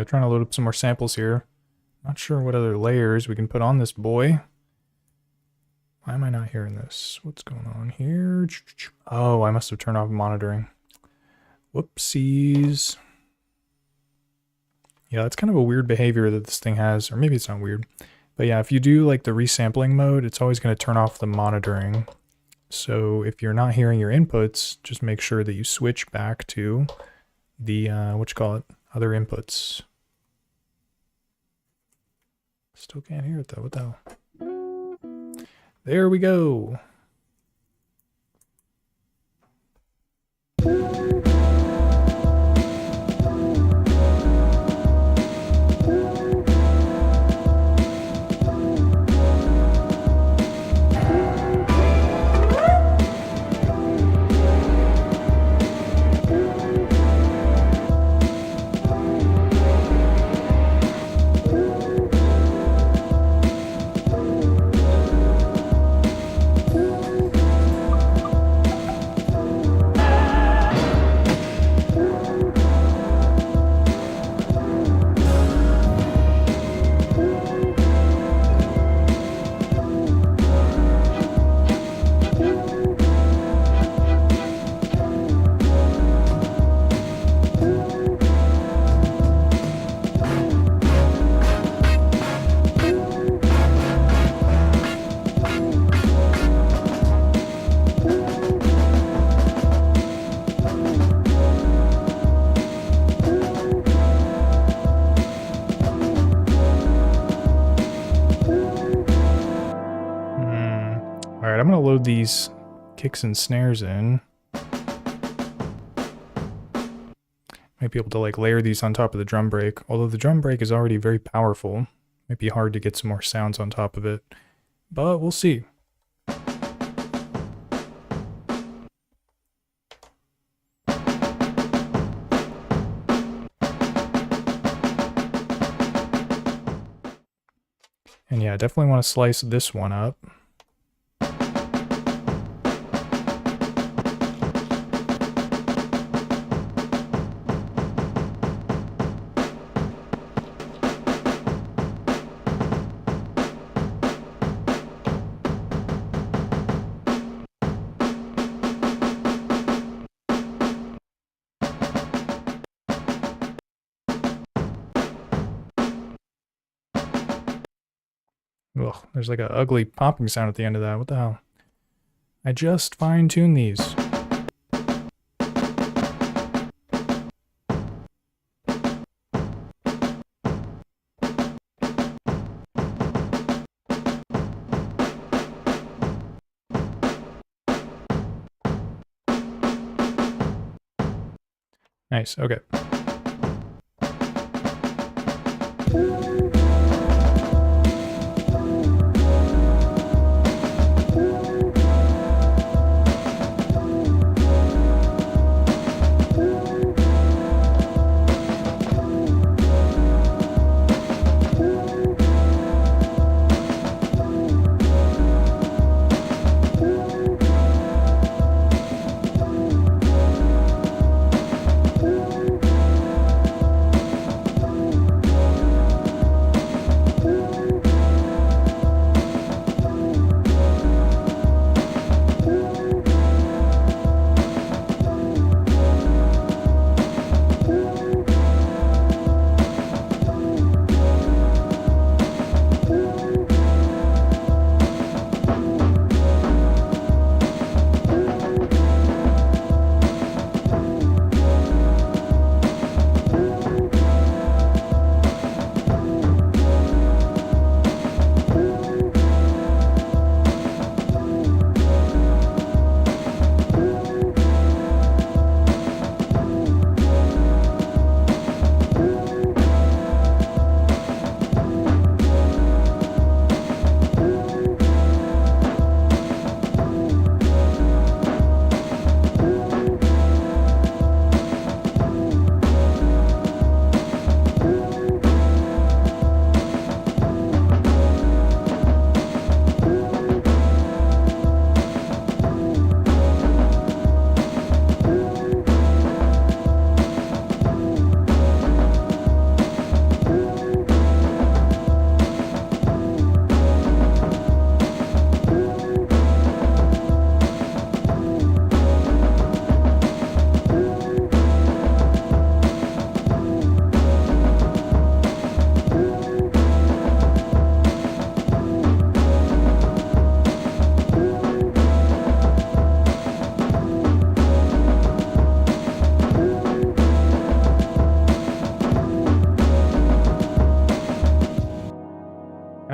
Trying to load up some more samples here. Not sure what other layers we can put on this boy. Why am I not hearing this? What's going on here? Oh, I must have turned off monitoring. Whoopsies. Yeah, that's kind of a weird behavior that this thing has, or maybe it's not weird. But yeah, if you do like the resampling mode, it's always going to turn off the monitoring. So if you're not hearing your inputs, just make sure that you switch back to the, other inputs. Still can't hear it though, what the hell? There we go. Alright, I'm going to load these kicks and snares in. Might be able to like layer these on top of the drum break, although the drum break is already very powerful. Might be hard to get some more sounds on top of it, but we'll see. And yeah, definitely want to slice this one up. Ugh, there's like an ugly popping sound at the end of that. What the hell? I just fine-tuned these. Nice, okay.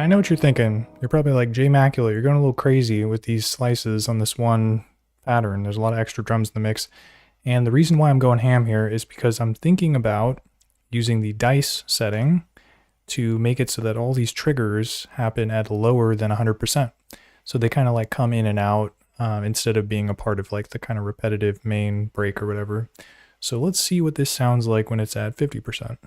know what you're thinking. You're probably like, J Macula, you're going a little crazy with these slices on this one pattern. There's a lot of extra drums in the mix. And the reason why I'm going ham here is because I'm thinking about using the dice setting to make it so that all these triggers happen at lower than 100%. So they kind of like come in and out instead of being a part of like the kind of repetitive main break or whatever. So let's see what this sounds like when it's at 50%.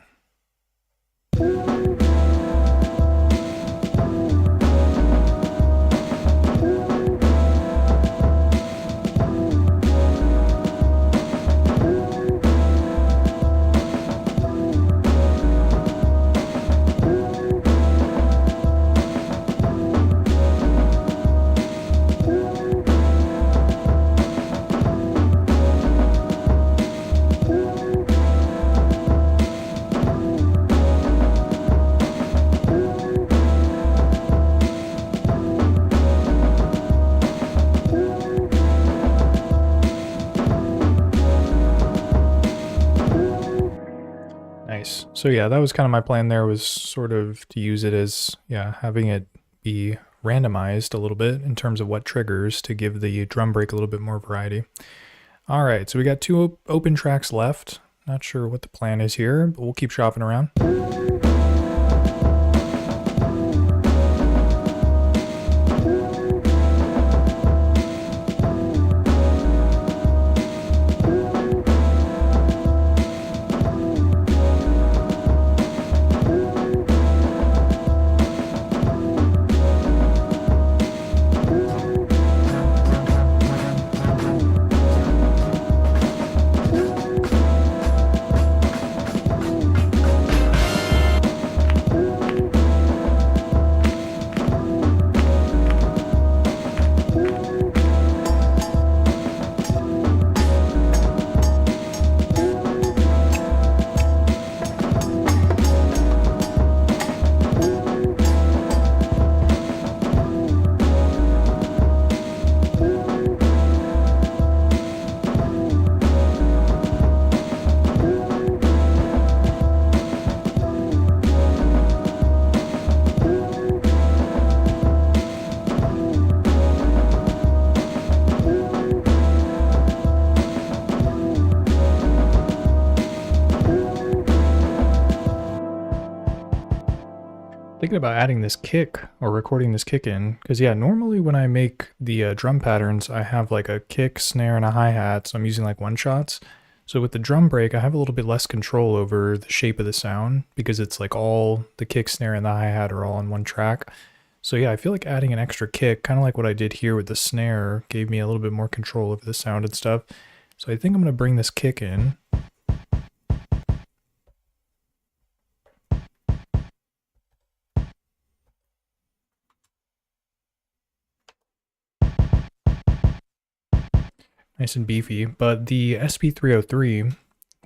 Nice. So yeah, that was kind of my plan there, was sort of to use it as, yeah, having it be randomized a little bit in terms of what triggers to give the drum break a little bit more variety. All right, so we got two open tracks left. Not sure what the plan is here, but we'll keep shopping around. Thinking about adding this kick or recording this kick in, because yeah, normally when I make the drum patterns, I have like a kick, snare, and a hi-hat, so I'm using like one-shots. So with the drum break, I have a little bit less control over the shape of the sound because it's like all the kick, snare, and the hi-hat are all on one track. So yeah, I feel like adding an extra kick, kind of like what I did here with the snare, gave me a little bit more control over the sound and stuff. So I think I'm going to bring this kick in. Nice and beefy, but the SP303,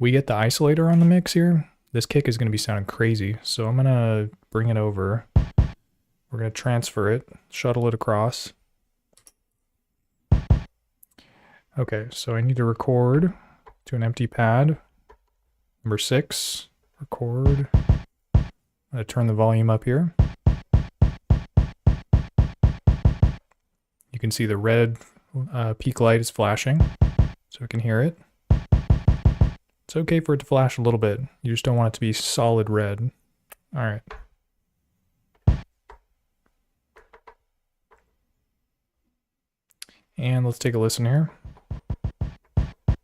we get the isolator on the mix here. This kick is going to be sounding crazy, so I'm going to bring it over. We're going to transfer it, shuttle it across. Okay, so I need to record to an empty pad. Number 6, record. I'm going to turn the volume up here. You can see the red peak light is flashing, so we can hear it. It's okay for it to flash a little bit. You just don't want it to be solid red. All right. And let's take a listen here. I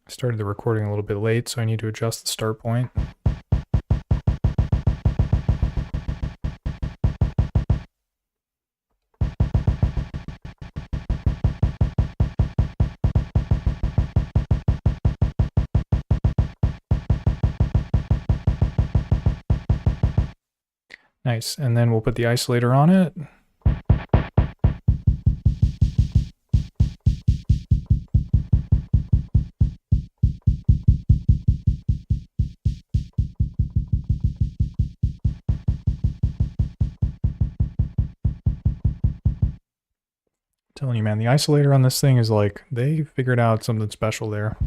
started the recording a little bit late, so I need to adjust the start point. Nice, and then we'll put the isolator on it. Telling you, man, the isolator on this thing is like, they figured out something special there.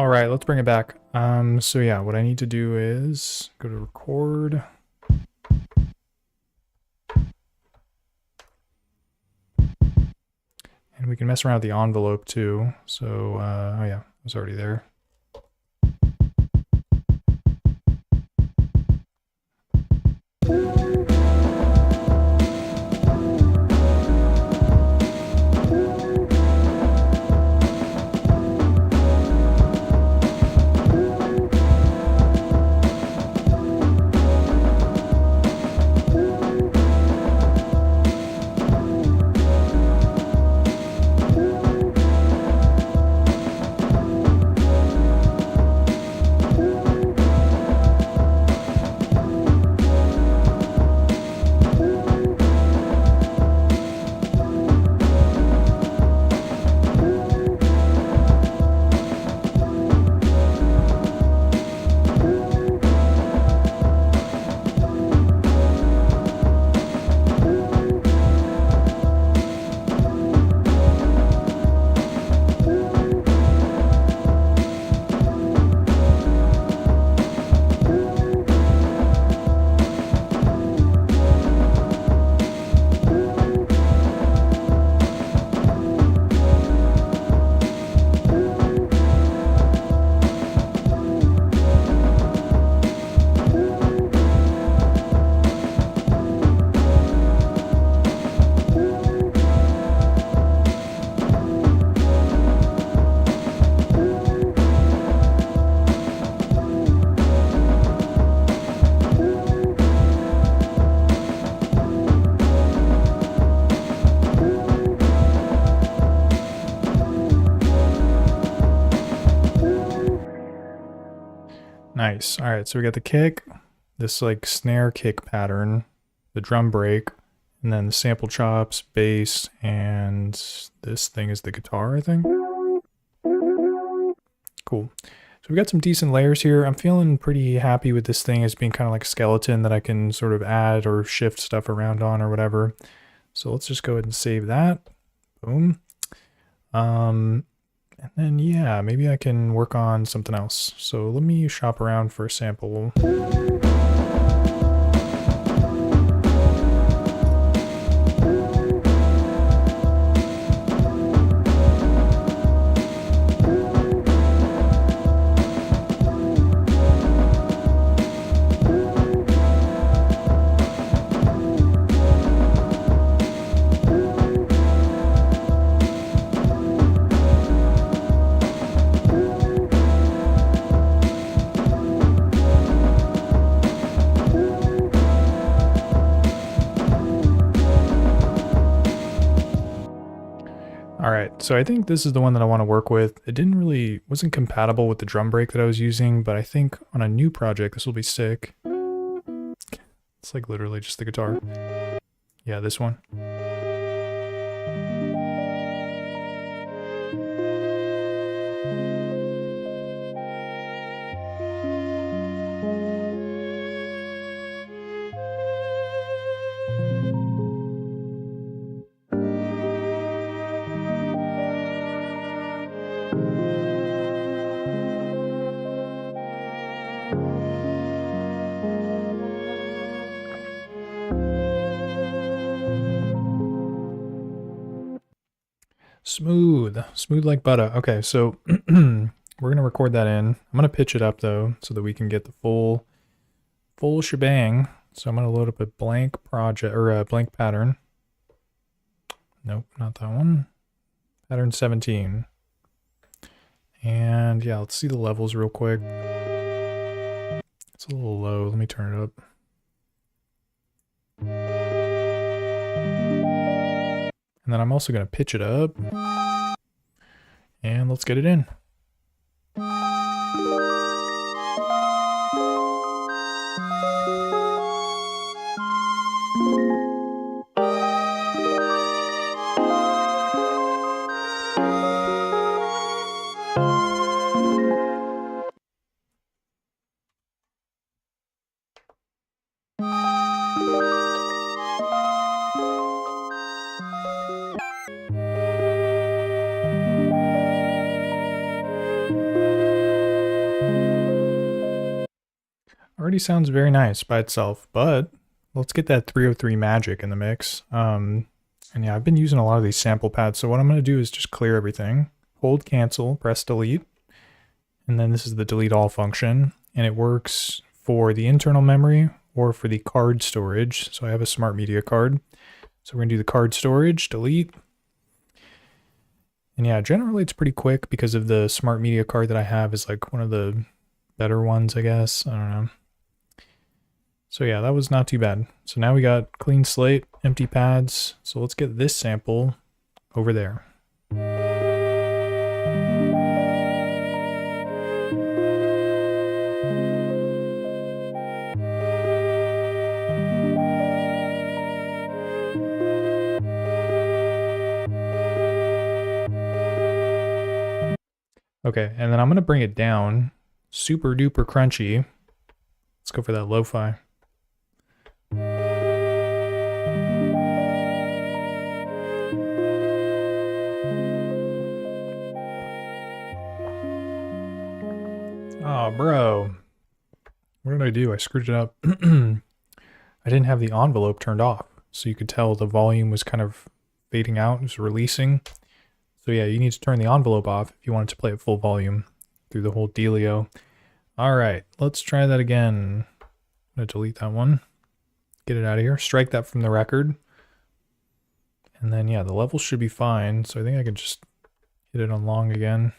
All right, let's bring it back. So yeah, what I need to do is go to record. And we can mess around with the envelope too. So, oh yeah, it was already there. Nice. All right, so we got the kick, this like snare kick pattern, the drum break, and then the sample chops, bass, and this thing is the guitar, I think. Cool. So we got some decent layers here. I'm feeling pretty happy with this thing as being kind of like a skeleton that I can sort of add or shift stuff around on or whatever. So let's just go ahead and save that. Boom. And then, yeah, maybe I can work on something else. So let me shop around for a sample. All right, so I think this is the one that I want to work with. It wasn't compatible with the drum break that I was using, but I think on a new project, this will be sick. It's like literally just the guitar. Yeah, this one. Smooth like butter. Okay, so we're gonna record that in. I'm gonna pitch it up though, so that we can get the full shebang. So I'm gonna load up a blank project or a blank pattern. Nope, not that one. Pattern 17. And yeah, let's see the levels real quick. It's a little low. Let me turn it up. And then I'm also going to pitch it up. And let's get it in. already sounds very nice by itself, but let's get that 303 magic in the mix. And yeah, I've been using a lot of these sample pads, so what I'm going to do is just clear everything, hold cancel, press delete, and then this is the delete all function, and it works for the internal memory or for the card storage. So I have a smart media card, so we're going to do the card storage, delete. And yeah, generally it's pretty quick because of the smart media card that I have is like one of the better ones, I guess. I don't know. So yeah, that was not too bad. So now we got clean slate, empty pads. So let's get this sample over there. Okay, and then I'm going to bring it down super duper crunchy. Let's go for that lo-fi. Oh, bro. What did I do? I screwed it up. I didn't have the envelope turned off, so you could tell the volume was kind of fading out. It was releasing. So yeah, you need to turn the envelope off if you want it to play at full volume through the whole dealio. All right, let's try that again. I'm gonna delete that one. Get it out of here. Strike that from the record. And then yeah, the level should be fine. So I think I can just hit it on long again.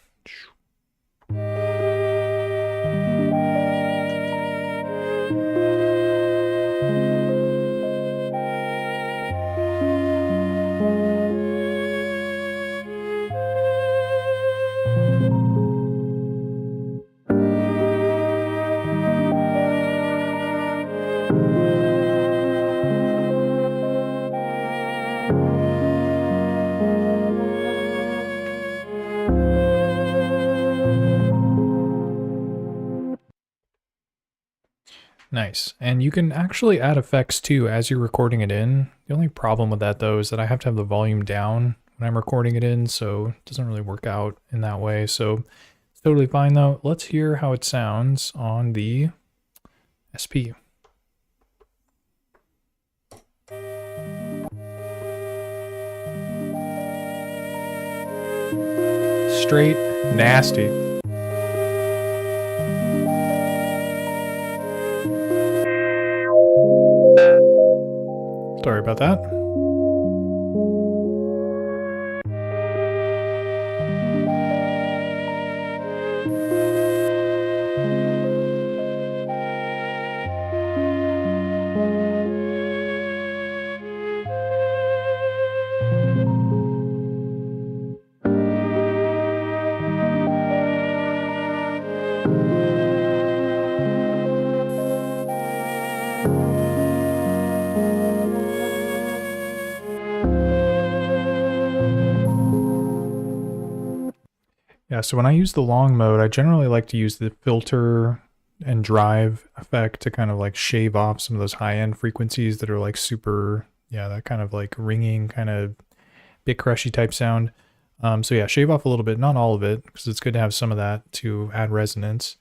Nice. And you can actually add effects too as you're recording it in. The only problem with that though is that I have to have the volume down when I'm recording it in, so it doesn't really work out in that way. So it's totally fine though. Let's hear how it sounds on the SP. Straight nasty. Sorry about that. Yeah, so when I use the long mode, I generally like to use the filter and drive effect to kind of like shave off some of those high-end frequencies that are like super, yeah, that kind of like ringing, kind of bit crushy type sound. So yeah, shave off a little bit, not all of it, because it's good to have some of that to add resonance.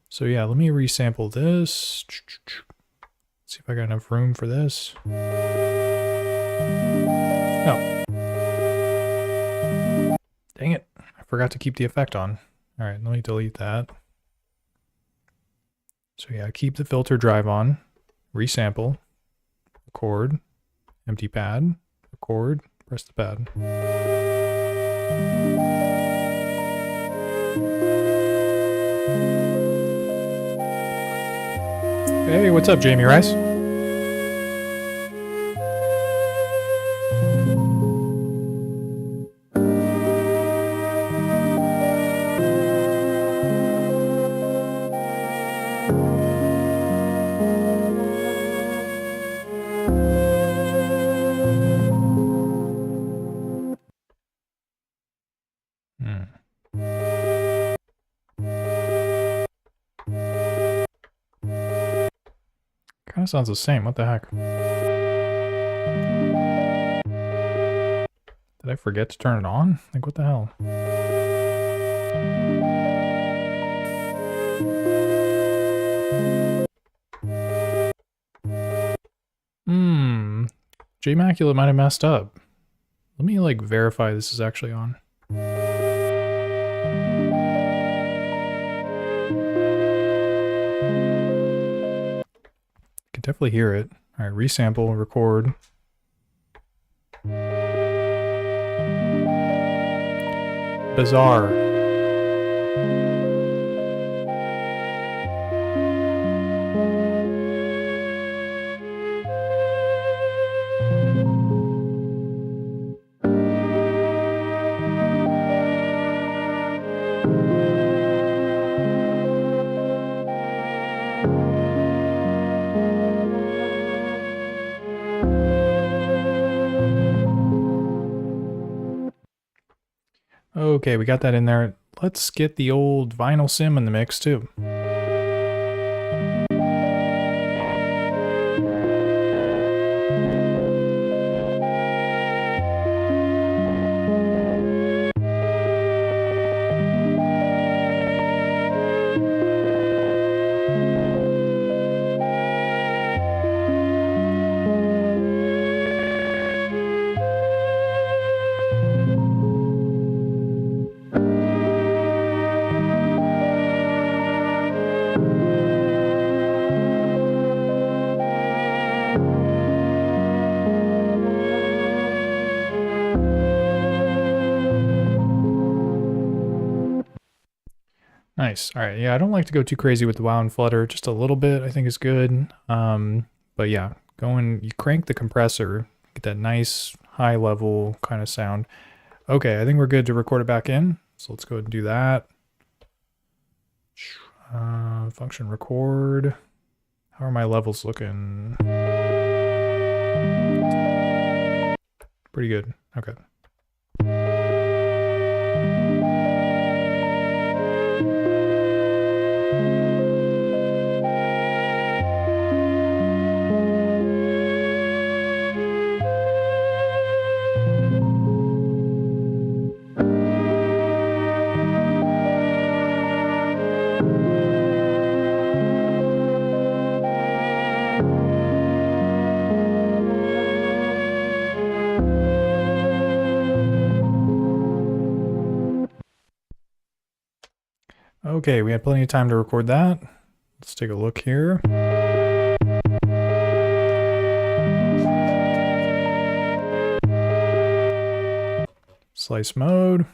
So yeah, let me resample this. See if I got enough room for this. Oh. Dang it. I forgot to keep the effect on. All right, let me delete that. So yeah, keep the filter drive on, resample, record, empty pad, record, press the pad. Hey, what's up, Jamie Rice? Kind of sounds the same. What the heck? Did I forget to turn it on? Like, what the hell? JMaculate might have messed up. Let me like verify this is actually on. Can definitely hear it. All right, resample, record. Bizarre. Okay, we got that in there. Let's get the old vinyl sim in the mix too. Nice. All right. Yeah, I don't like to go too crazy with the wow and flutter. Just a little bit, I think, is good. But yeah, you crank the compressor, get that nice high level kind of sound. Okay, I think we're good to record it back in. So let's go ahead and do that. Function record. How are my levels looking? Pretty good. Okay. Okay, we had plenty of time to record that. Let's take a look here. Slice mode.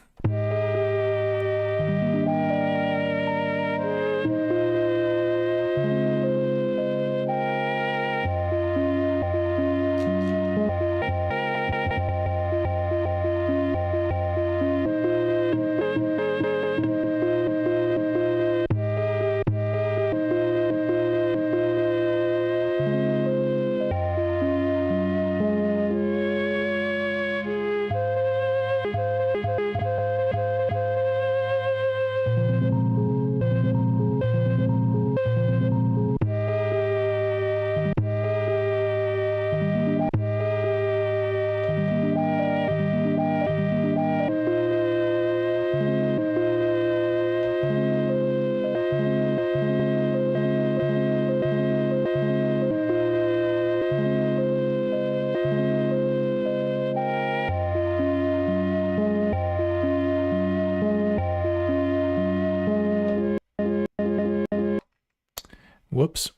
Whoops.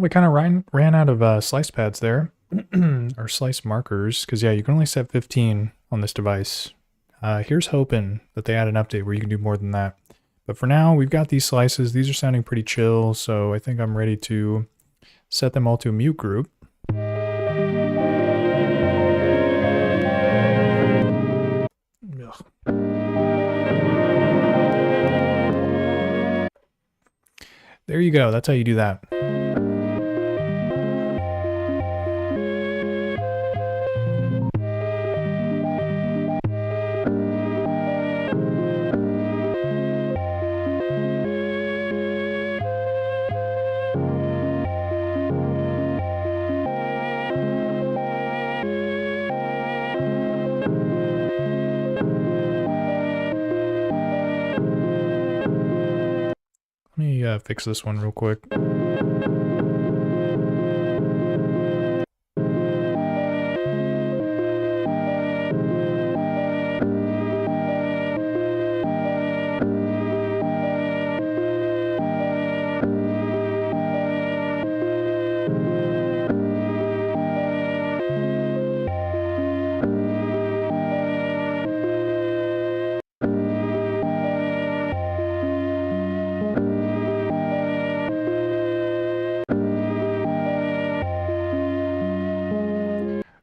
we kind of ran out of slice pads there, or slice markers, because yeah, you can only set 15 on this device. Here's hoping that they add an update where you can do more than that. But for now, we've got these slices. These are sounding pretty chill, so I think I'm ready to set them all to a mute group. Ugh. There you go. That's how you do that. Let me fix this one real quick.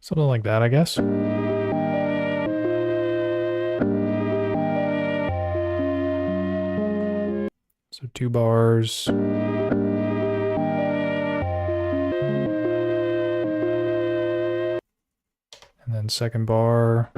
Something like that, I guess. So 2 bars. And then second bar.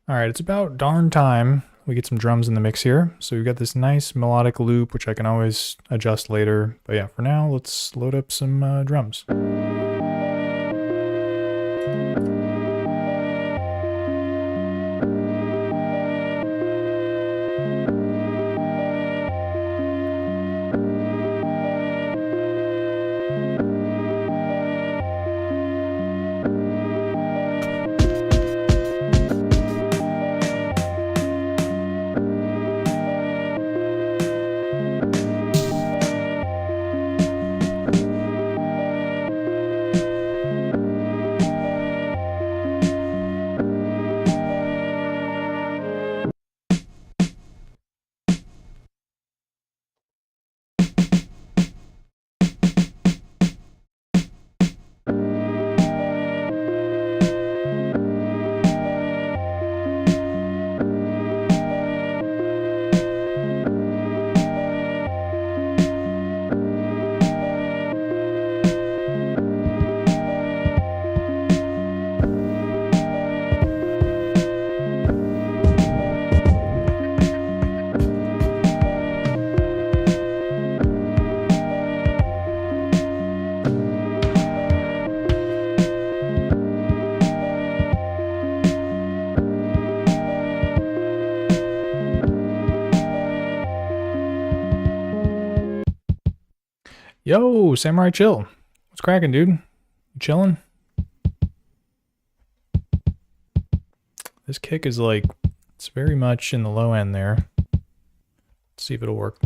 All right, it's about darn time we get some drums in the mix here. So we've got this nice melodic loop, which I can always adjust later. But yeah, for now, let's load up some drums. Yo, Samurai Chill. What's cracking, dude? You chilling? This kick is like, it's very much in the low end there. Let's see if it'll work.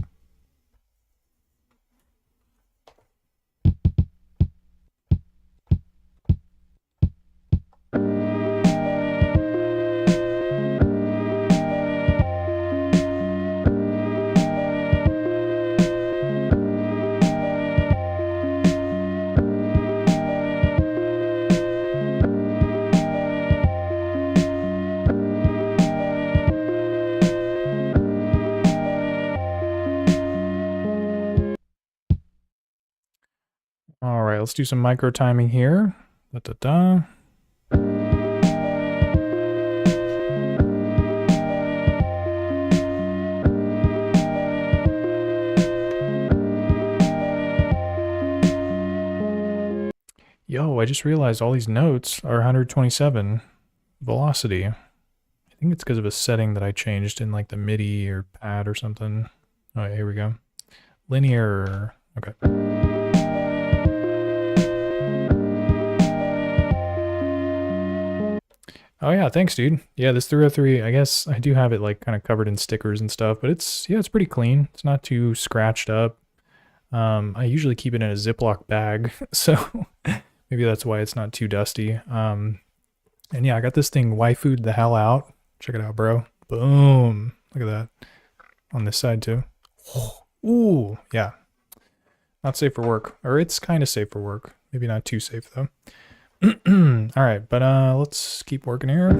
let's do some micro timing here. Da, da, da. Yo, I just realized all these notes are 127 velocity. I think it's because of a setting that I changed in like the MIDI or pad or something. Oh, yeah, here we go. Linear. Okay. Oh yeah, thanks, dude. Yeah, this 303, I guess I do have it like kind of covered in stickers and stuff, but it's pretty clean. It's not too scratched up. I usually keep it in a Ziploc bag, so maybe that's why it's not too dusty. And yeah, I got this thing waifu'd the hell out. Check it out, bro. Boom. Look at that. On this side too. Ooh, yeah. Not safe for work. Or it's kind of safe for work. Maybe not too safe though. All right, but let's keep working here.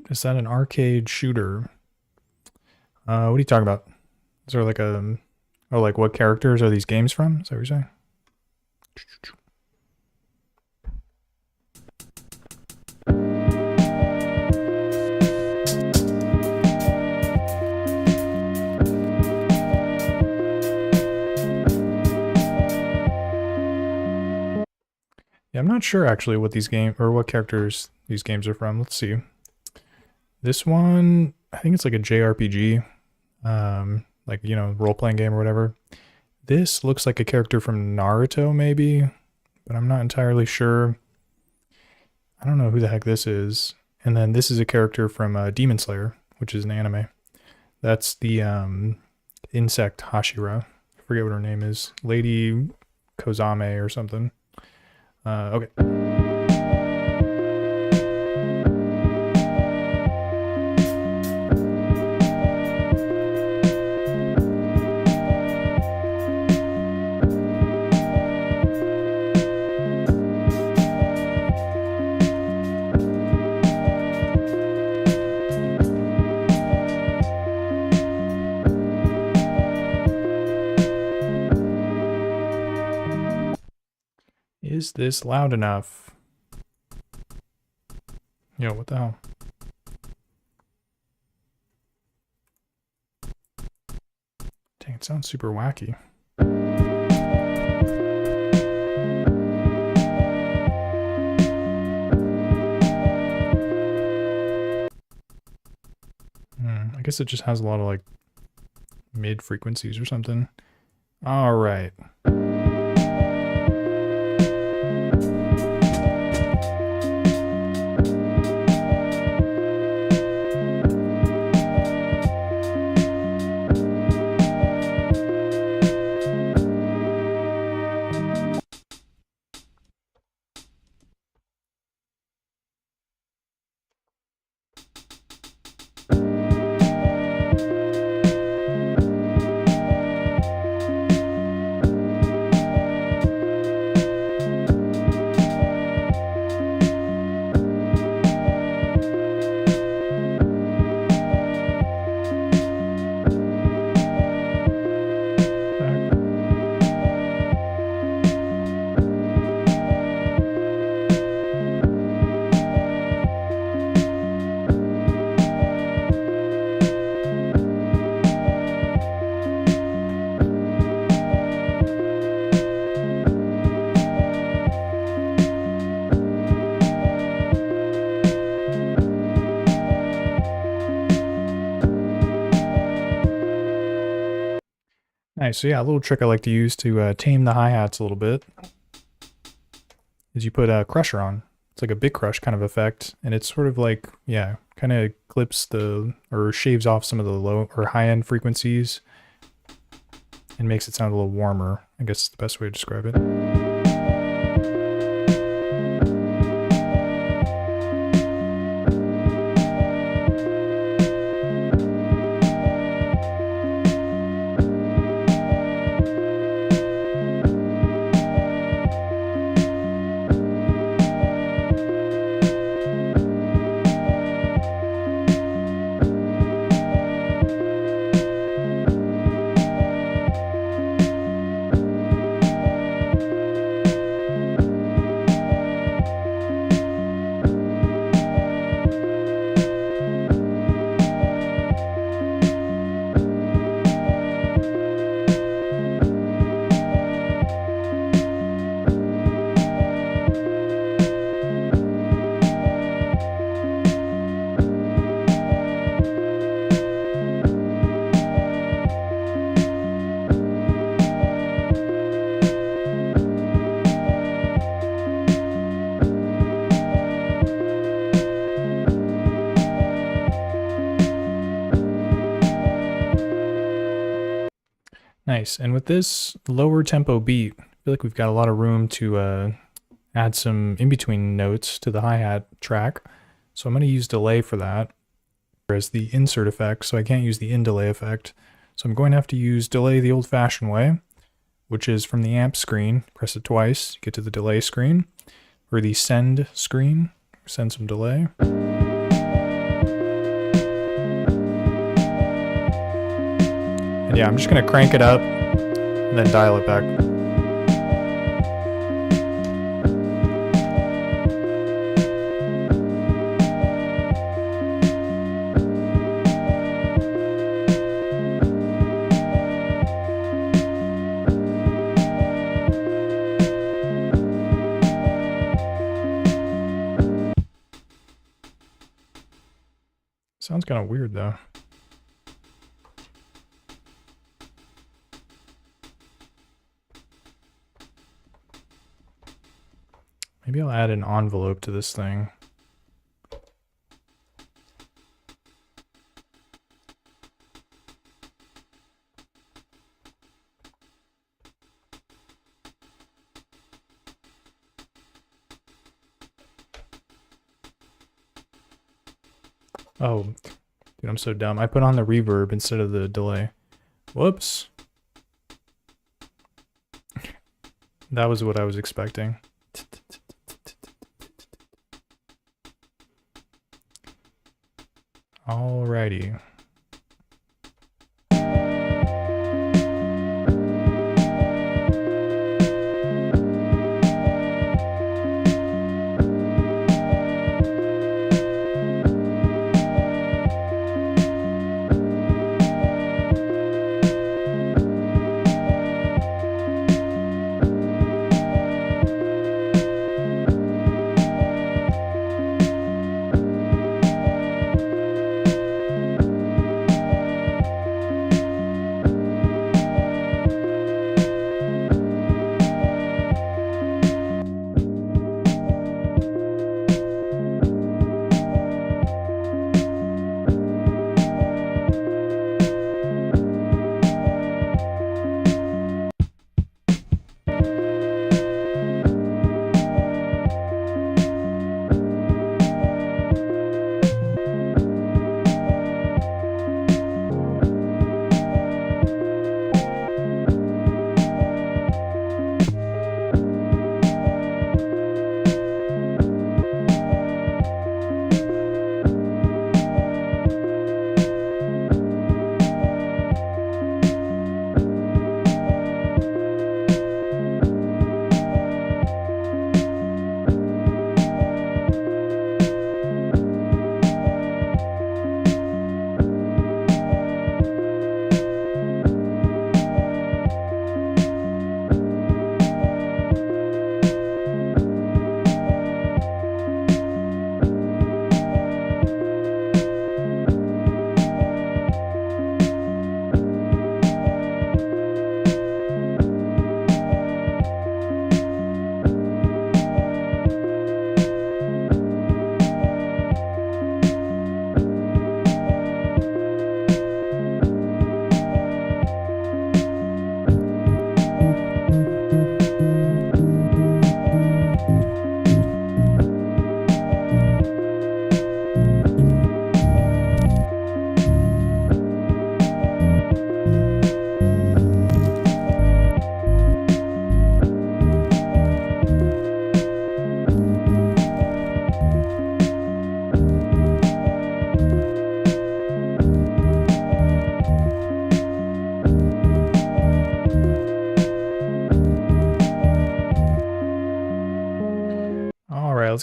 Is that an arcade shooter? What are you talking about? Is there like a, oh, like what characters are these games from? Is that what you're saying? Yeah, I'm not sure actually what these games or what characters these games are from. Let's see. This one, I think it's like a JRPG, like, you know, role-playing game or whatever. This looks like a character from Naruto maybe, but I'm not entirely sure. I don't know who the heck this is. And then this is a character from Demon Slayer, which is an anime. That's the insect Hashira. I forget what her name is. Lady Kozame or something. Okay. Is this loud enough? Yo, what the hell? Dang, it sounds super wacky. I guess it just has a lot of like mid frequencies or something. All right. Nice, so yeah, a little trick I like to use to tame the hi-hats a little bit is you put a crusher on. It's like a big crush kind of effect, and it's sort of like, yeah, kind of clips or shaves off some of the low or high-end frequencies and makes it sound a little warmer. I guess is the best way to describe it. Nice, and with this lower tempo beat, I feel like we've got a lot of room to add some in-between notes to the hi-hat track. So I'm going to use delay for that as the insert effect, so I can't use the in-delay effect. So I'm going to have to use delay the old-fashioned way, which is from the amp screen, press it twice, get to the delay screen, or the send screen, send some delay. And yeah, I'm just going to crank it up and then dial it back. Sounds kind of weird though. Maybe I'll add an envelope to this thing. Oh, dude, I'm so dumb. I put on the reverb instead of the delay. Whoops. That was what I was expecting. Alrighty.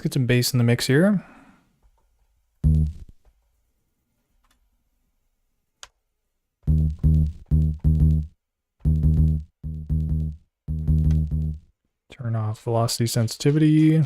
let's get some bass in the mix here. Turn off velocity sensitivity.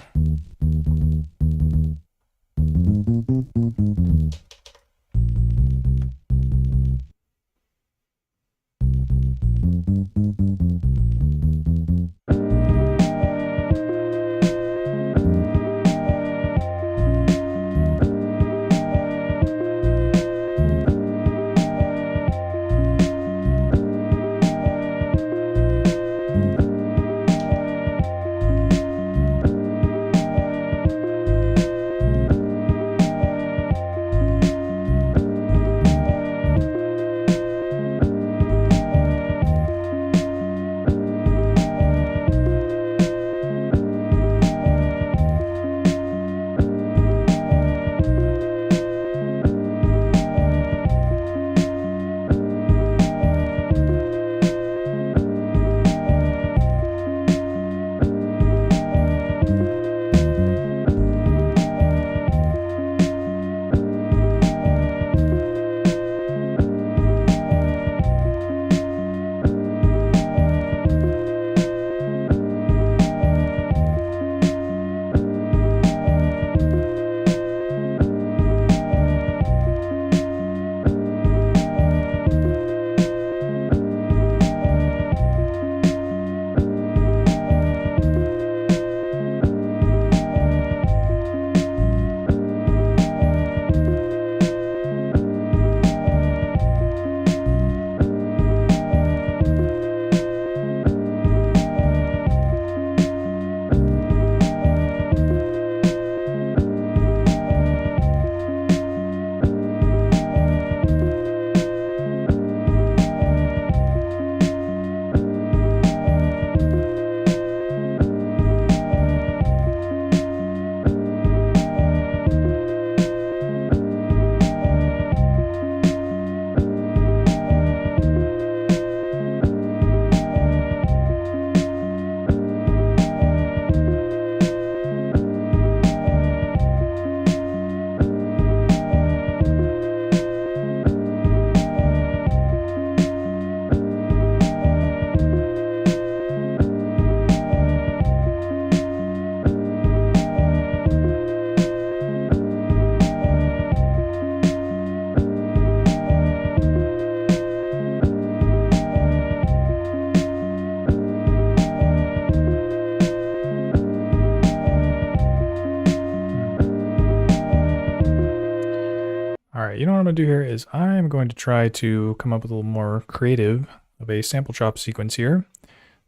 Alright, you know what I'm going to do here is I'm going to try to come up with a little more creative of a sample chop sequence here.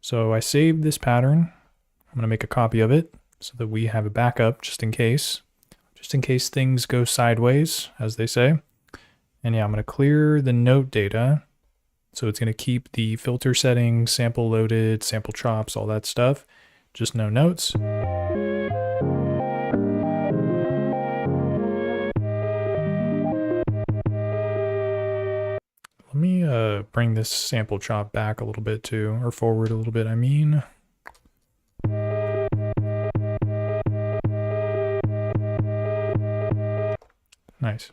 So I saved this pattern. I'm going to make a copy of it so that we have a backup just in case things go sideways, as they say. And yeah, I'm going to clear the note data. So it's going to keep the filter settings, sample loaded, sample chops, all that stuff. Just no notes. Let me bring this sample chop back a little bit too, or forward a little bit, I mean. Nice.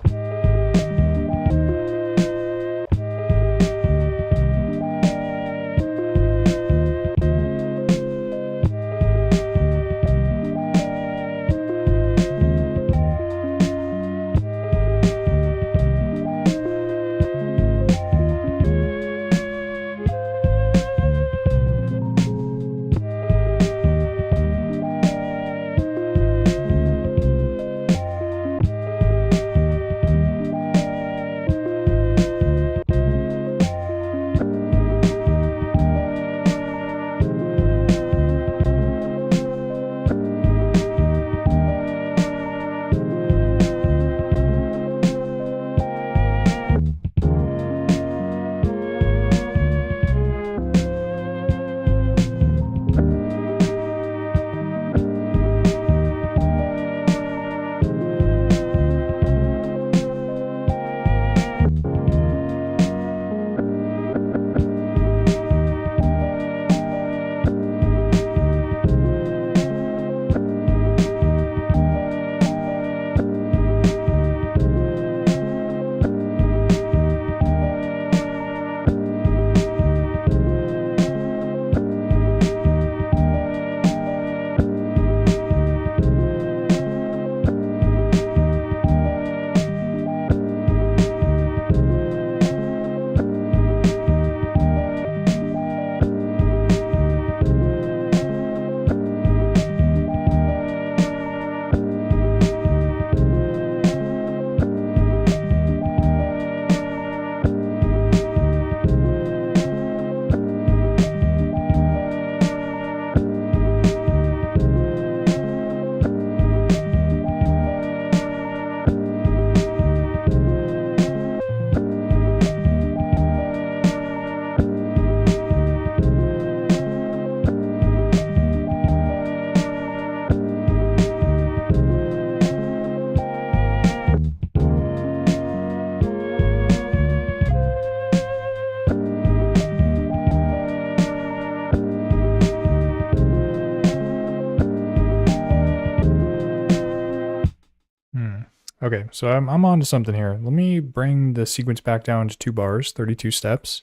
Okay, so I'm on to something here. Let me bring the sequence back down to 2 bars, 32 steps.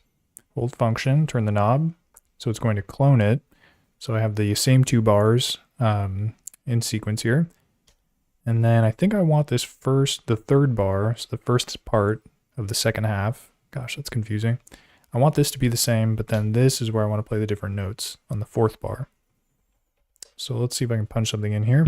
Hold function, turn the knob. So it's going to clone it. So I have the same 2 bars in sequence here. And then I think I want this the third bar, so the first part of the second half. Gosh, that's confusing. I want this to be the same, but then this is where I want to play the different notes on the 4th bar. So let's see if I can punch something in here.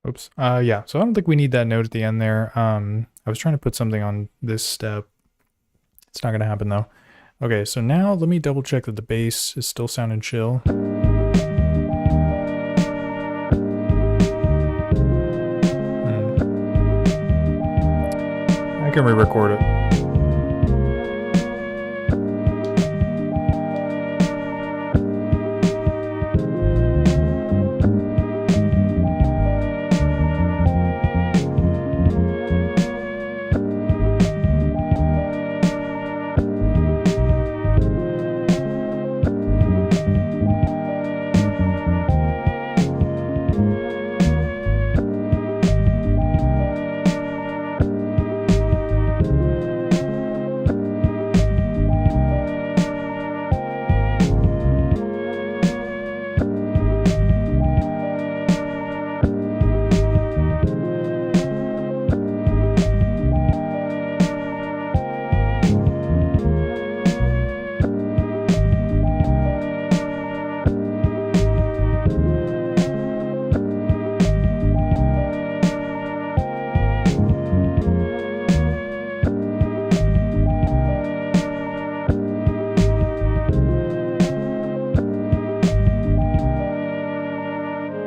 Oops. Yeah, so I don't think we need that note at the end there. I was trying to put something on this step. It's not going to happen though. Okay, so now let me double check that the bass is still sounding chill. I can re-record it.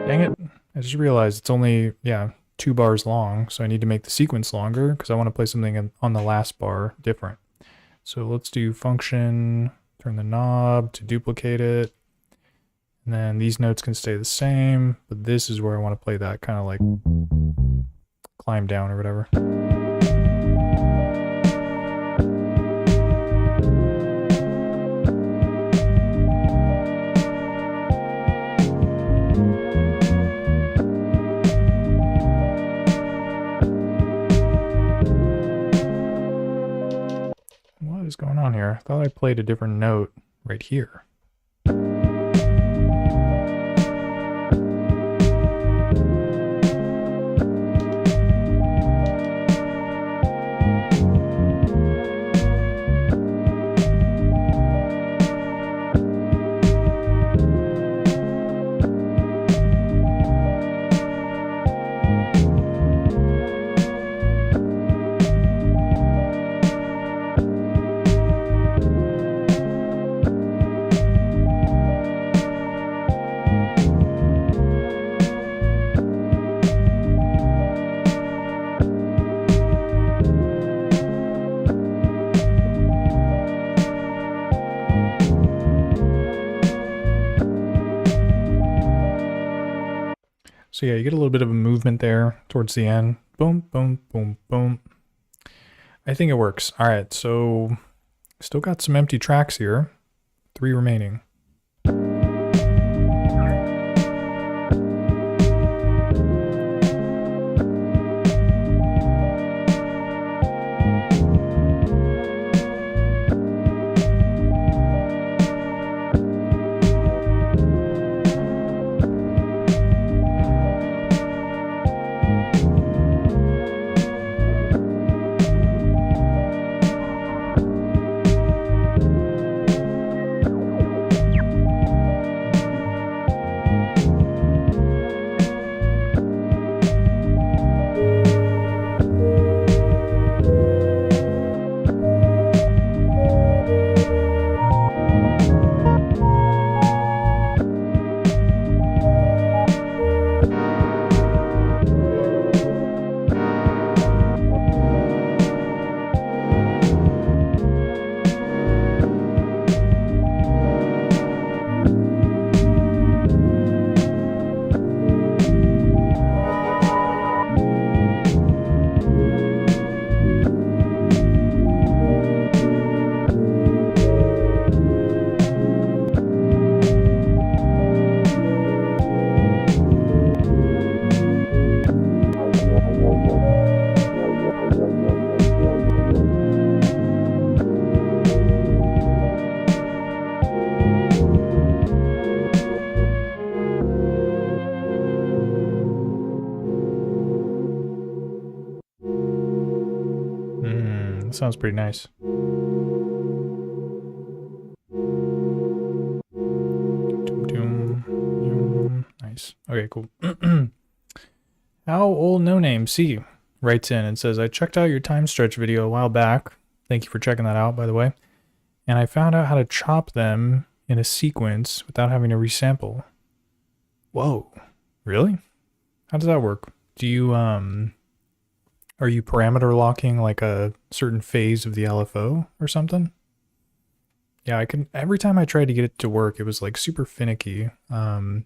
Dang it. I just realized it's only, 2 bars long, so I need to make the sequence longer because I want to play something on the last bar different. So let's do function, turn the knob to duplicate it, and then these notes can stay the same, but this is where I want to play that kind of like climb down or whatever. What is going on here? I thought I played a different note right here. So yeah, you get a little bit of a movement there towards the end. Boom, boom, boom, boom. I think it works. All right, so still got some empty tracks here. 3 remaining. Sounds pretty nice. Nice. Okay, cool. How old no name C writes in and says, I checked out your time stretch video a while back. Thank you for checking that out, by the way. And I found out how to chop them in a sequence without having to resample. Whoa. Really? How does that work? Do you, are you parameter locking like a certain phase of the LFO or something? Yeah, every time I tried to get it to work, it was like super finicky. But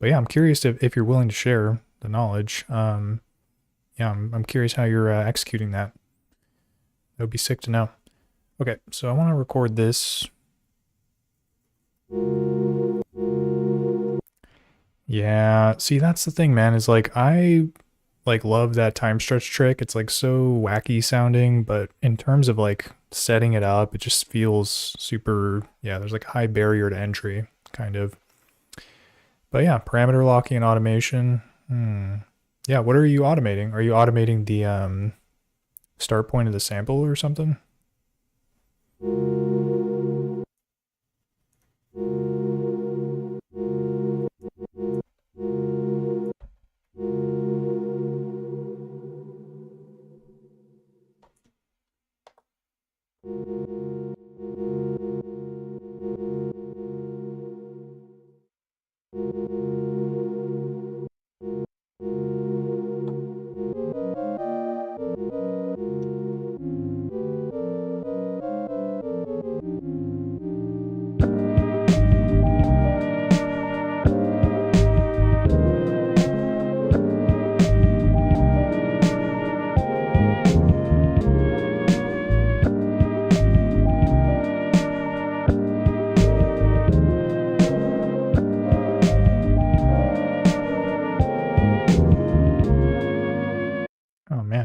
yeah, I'm curious if you're willing to share the knowledge. Yeah, I'm curious how you're executing that. That would be sick to know. Okay, so I want to record this. Yeah, see, that's the thing, man, is like I love that time stretch trick. It's like so wacky sounding, but in terms of like setting it up, it just feels super, yeah, there's like a high barrier to entry kind of. But yeah, parameter locking and automation. Yeah, what are you automating? Are you automating the start point of the sample or something?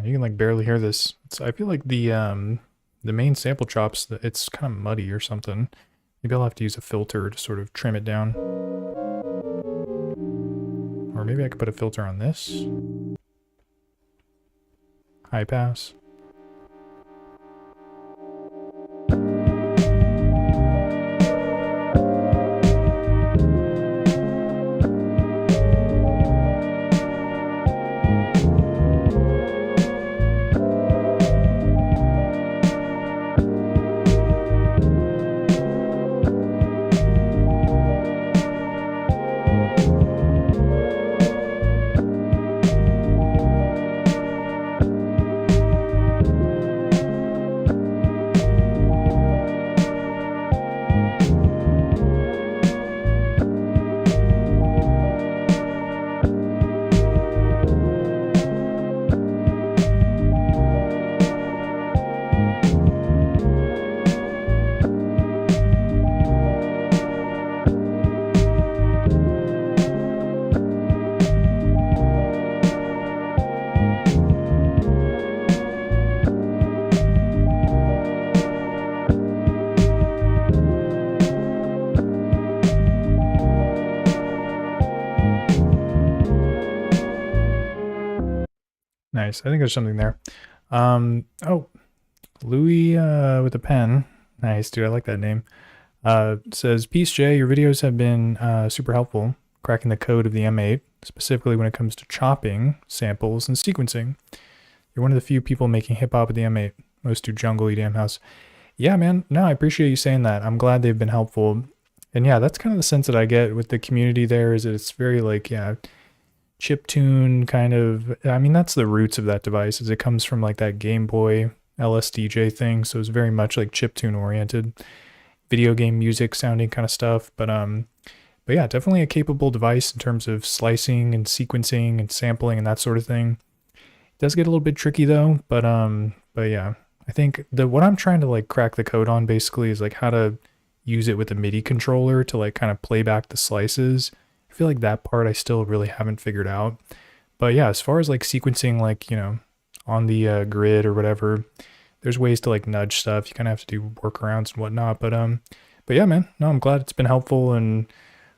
You can like barely hear this. I feel like the main sample chops, it's kind of muddy or something. Maybe I'll have to use a filter to sort of trim it down. Or maybe I could put a filter on this. High pass. Nice. I think there's something there. Oh, Louis with a pen. Nice, dude. I like that name. Says, Peace Jay, your videos have been super helpful, cracking the code of the M8, specifically when it comes to chopping, samples, and sequencing. You're one of the few people making hip-hop with the M8. Most do jungle EDM house. Yeah, man. No, I appreciate you saying that. I'm glad they've been helpful. And yeah, that's kind of the sense that I get with the community there, is that it's very like, yeah, chiptune kind of. I mean, that's the roots of that device, is it comes from like that Game Boy LSDJ thing. So it's very much like chiptune oriented, video game music sounding kind of stuff. But yeah, definitely a capable device in terms of slicing and sequencing and sampling and that sort of thing. It does get a little bit tricky though, but yeah, I think what I'm trying to like crack the code on basically is like how to use it with a MIDI controller to like kind of play back the slices. I feel like that part I still really haven't figured out. But yeah, as far as like sequencing, like, you know, on the grid or whatever, there's ways to like nudge stuff. You kind of have to do workarounds and whatnot. But yeah, man, no, I'm glad it's been helpful, and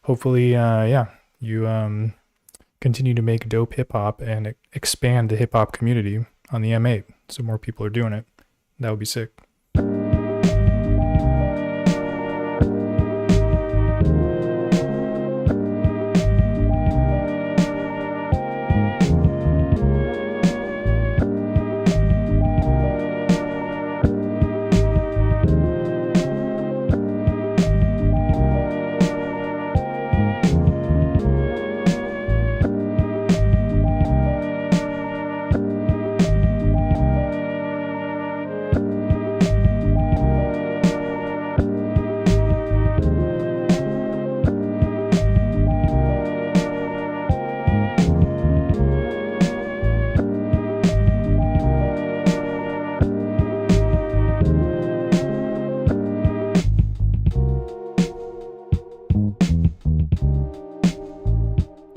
hopefully, yeah, you continue to make dope hip hop and expand the hip hop community on the M8 so more people are doing it. That would be sick.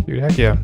Dude, heck yeah.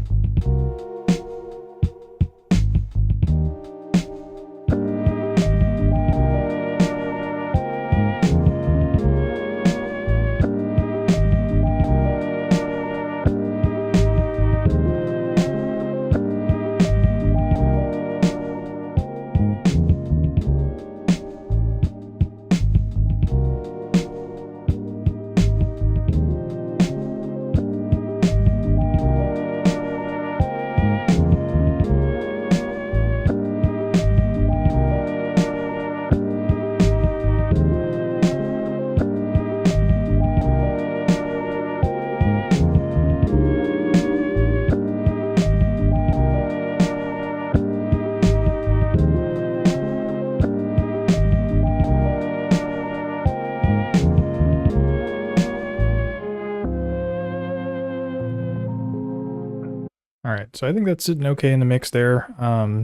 All right, so I think that's sitting okay in the mix there.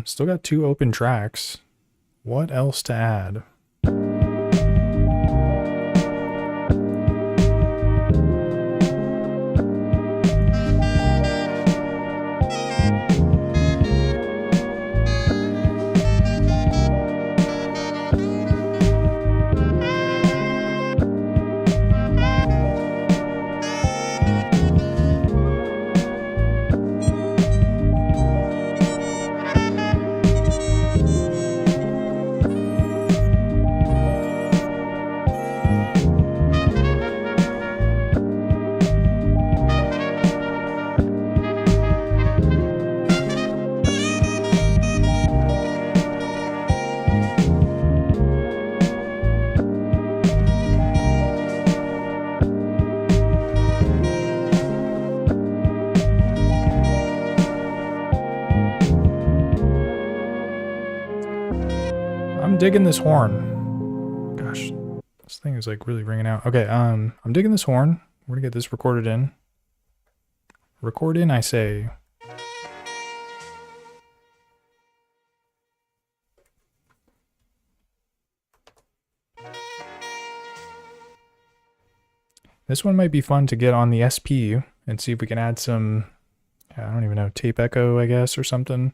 Still got 2 open tracks. What else to add? I'm digging this horn. Gosh, this thing is like really ringing out. Okay, I'm digging this horn. We're gonna get this recorded in. Record in, I say. This one might be fun to get on the SP and see if we can add some, I don't even know, tape echo, I guess, or something.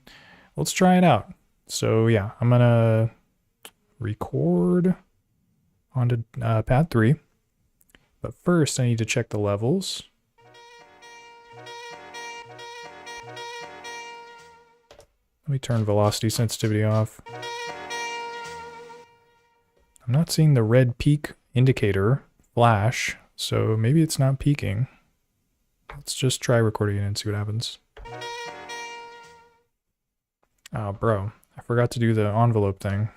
Let's try it out. So yeah, I'm gonna record onto pad 3. But first I need to check the levels. Let me turn velocity sensitivity off. I'm not seeing the red peak indicator flash, so maybe it's not peaking. Let's just try recording it and see what happens. Oh, bro, I forgot to do the envelope thing.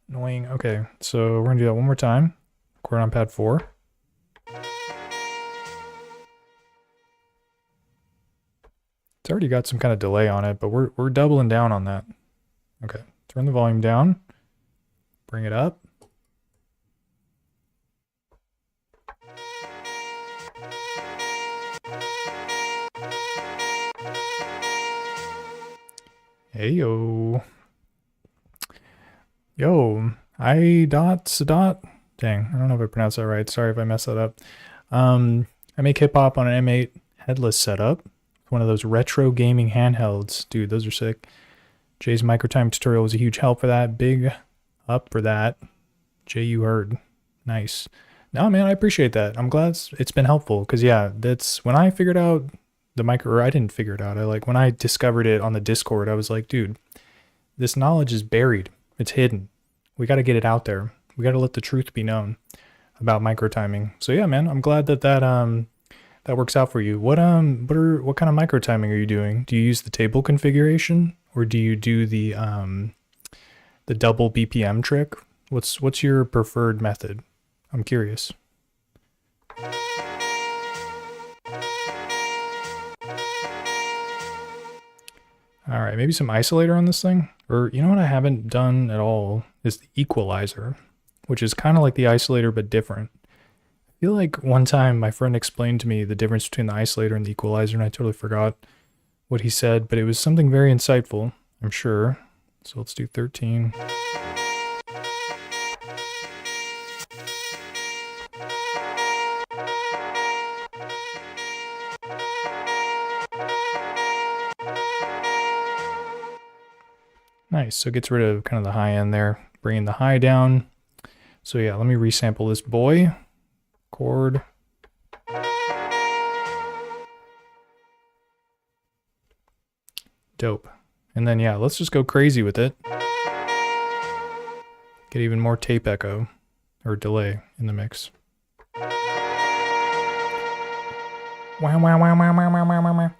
Annoying. Okay, so we're gonna do that one more time. Record on pad 4. It's already got some kind of delay on it, but we're doubling down on that. Okay, turn the volume down. Bring it up. Hey yo. Yo, I dot. Dang, I don't know if I pronounced that right. Sorry if I messed that up. I make hip hop on an M8 headless setup. One of those retro gaming handhelds. Dude, those are sick. Jay's microtime tutorial was a huge help for that. Big up for that. Jay, you heard. Nice. No, man, I appreciate that. I'm glad it's been helpful. Because, yeah, that's when I figured out the micro, or I didn't figure it out. When I discovered it on the Discord, I was like, dude, this knowledge is buried. It's hidden. We got to get it out there. We got to let the truth be known about microtiming. So yeah, man, I'm glad that that works out for you. What kind of microtiming are you doing? Do you use the table configuration, or do you do the double BPM trick? What's your preferred method? I'm curious. All right, maybe some isolator on this thing. Or you know what I haven't done at all is the equalizer, which is kind of like the isolator but different. I feel like one time my friend explained to me the difference between the isolator and the equalizer, and I totally forgot what he said, but it was something very insightful, I'm sure. So let's do 13. Nice, so it gets rid of kind of the high end there, bringing the high down. So yeah, let me resample this boy. Chord. Dope. And then yeah, let's just go crazy with it. Get even more tape echo or delay in the mix. Wow, wow, wow, wow, wow, wow, wow,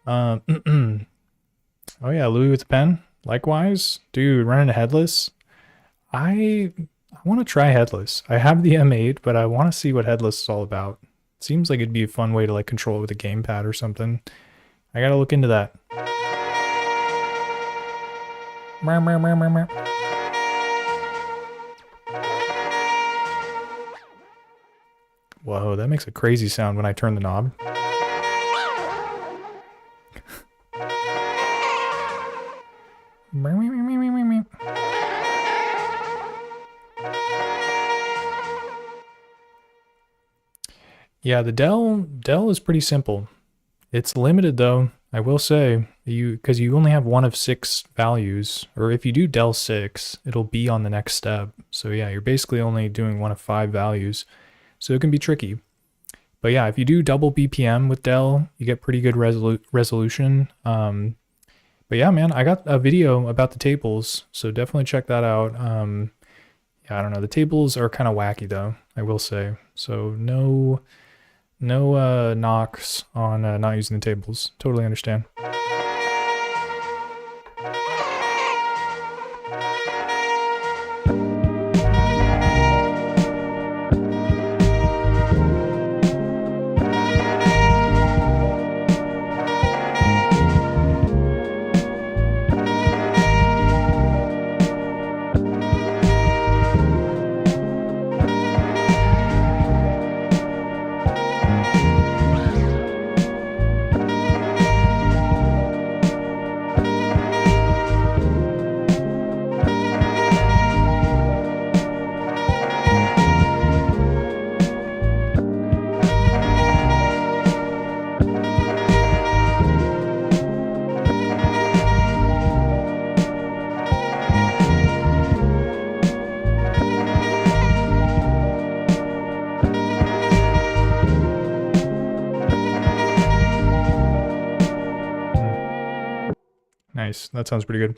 wow. Oh yeah, Louis with the pen. Likewise, dude, running a headless. I want to try headless. I have the M8, but I want to see what headless is all about. It seems like it'd be a fun way to like control it with a gamepad or something. I gotta look into that. Whoa, that makes a crazy sound when I turn the knob. Yeah, the Dell is pretty simple. It's limited though, I will say, because you only have one of 6 values, or if you do Dell 6, it'll be on the next step. So yeah, you're basically only doing one of 5 values. So it can be tricky. But yeah, if you do double BPM with Dell, you get pretty good resolution. But yeah, man, I got a video about the tables, so definitely check that out. Yeah, I don't know. The tables are kind of wacky though, I will say. So no knocks on not using the tables. Totally understand. Nice. That sounds pretty good.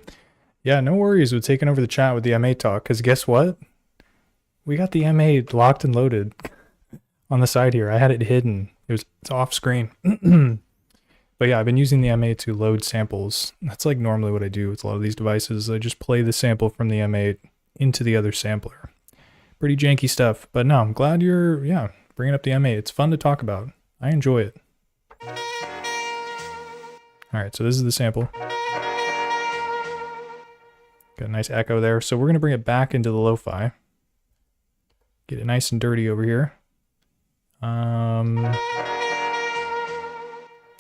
Yeah, no worries with taking over the chat with the M8 talk, because guess what? We got the M8 locked and loaded on the side here. I had it hidden. It's off screen. But yeah, I've been using the M8 to load samples. That's like normally what I do with a lot of these devices. I just play the sample from the M8 into the other sampler. Pretty janky stuff. But no, I'm glad you're, bringing up the M8. It's fun to talk about. I enjoy it. All right, so this is the sample. Got a nice echo there. So we're going to bring it back into the lo-fi. Get it nice and dirty over here. Yeah,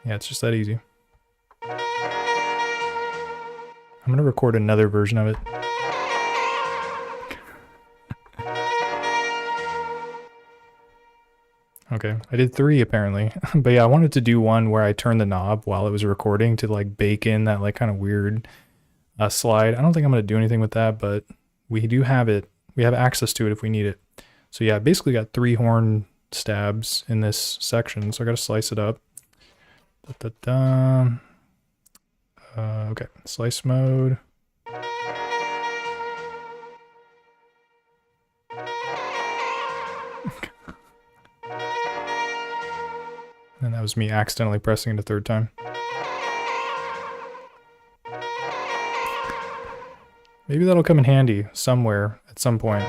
it's just that easy. I'm going to record another version of it. Okay, I did 3 apparently. But yeah, I wanted to do one where I turned the knob while it was recording to like bake in that like kind of weird slide. I don't think I'm going to do anything with that, but we do have it. We have access to it if we need it. So yeah, I basically got 3 horn stabs in this section, so I got to slice it up. Okay, slice mode. And that was me accidentally pressing it a 3rd time. Maybe that'll come in handy somewhere at some point.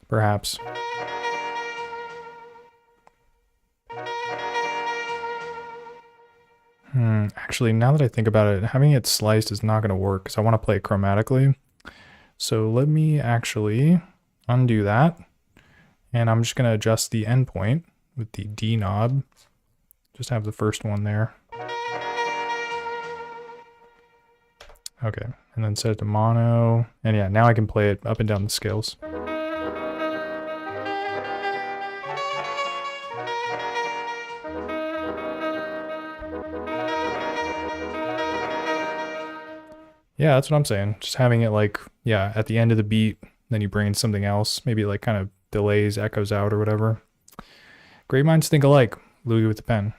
Perhaps. Actually, now that I think about it, having it sliced is not going to work because I want to play it chromatically. So let me actually undo that. And I'm just going to adjust the endpoint with the D knob. Just have the first one there. Okay, and then set it to mono. And yeah, now I can play it up and down the scales. Yeah, that's what I'm saying. Just having it like, yeah, at the end of the beat, then you bring in something else. Maybe like kind of delays, echoes out or whatever. Great minds think alike. Louis with the pen.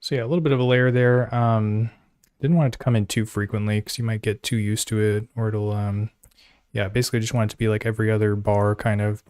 So yeah, a little bit of a layer there. Didn't want it to come in too frequently because you might get too used to it, or it'll, yeah, basically just want it to be like every other bar kind of.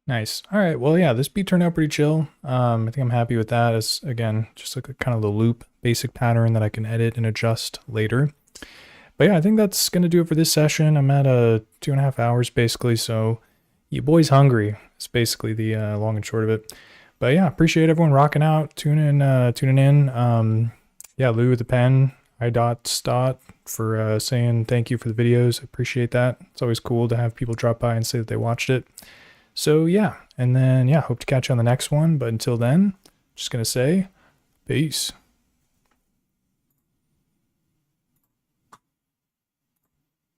Nice. All right. Well, yeah, this beat turned out pretty chill. I think I'm happy with that. It's again just like a kind of the loop basic pattern that I can edit and adjust later. But yeah, I think that's gonna do it for this session. I'm at 2.5 hours basically, so your boy's hungry. It's basically the long and short of it. But yeah, appreciate everyone rocking out, tuning in. Yeah, Lou with the pen, I for saying thank you for the videos. I appreciate that. It's always cool to have people drop by and say that they watched it. So yeah, and then yeah, hope to catch you on the next one. But until then, just gonna say, peace.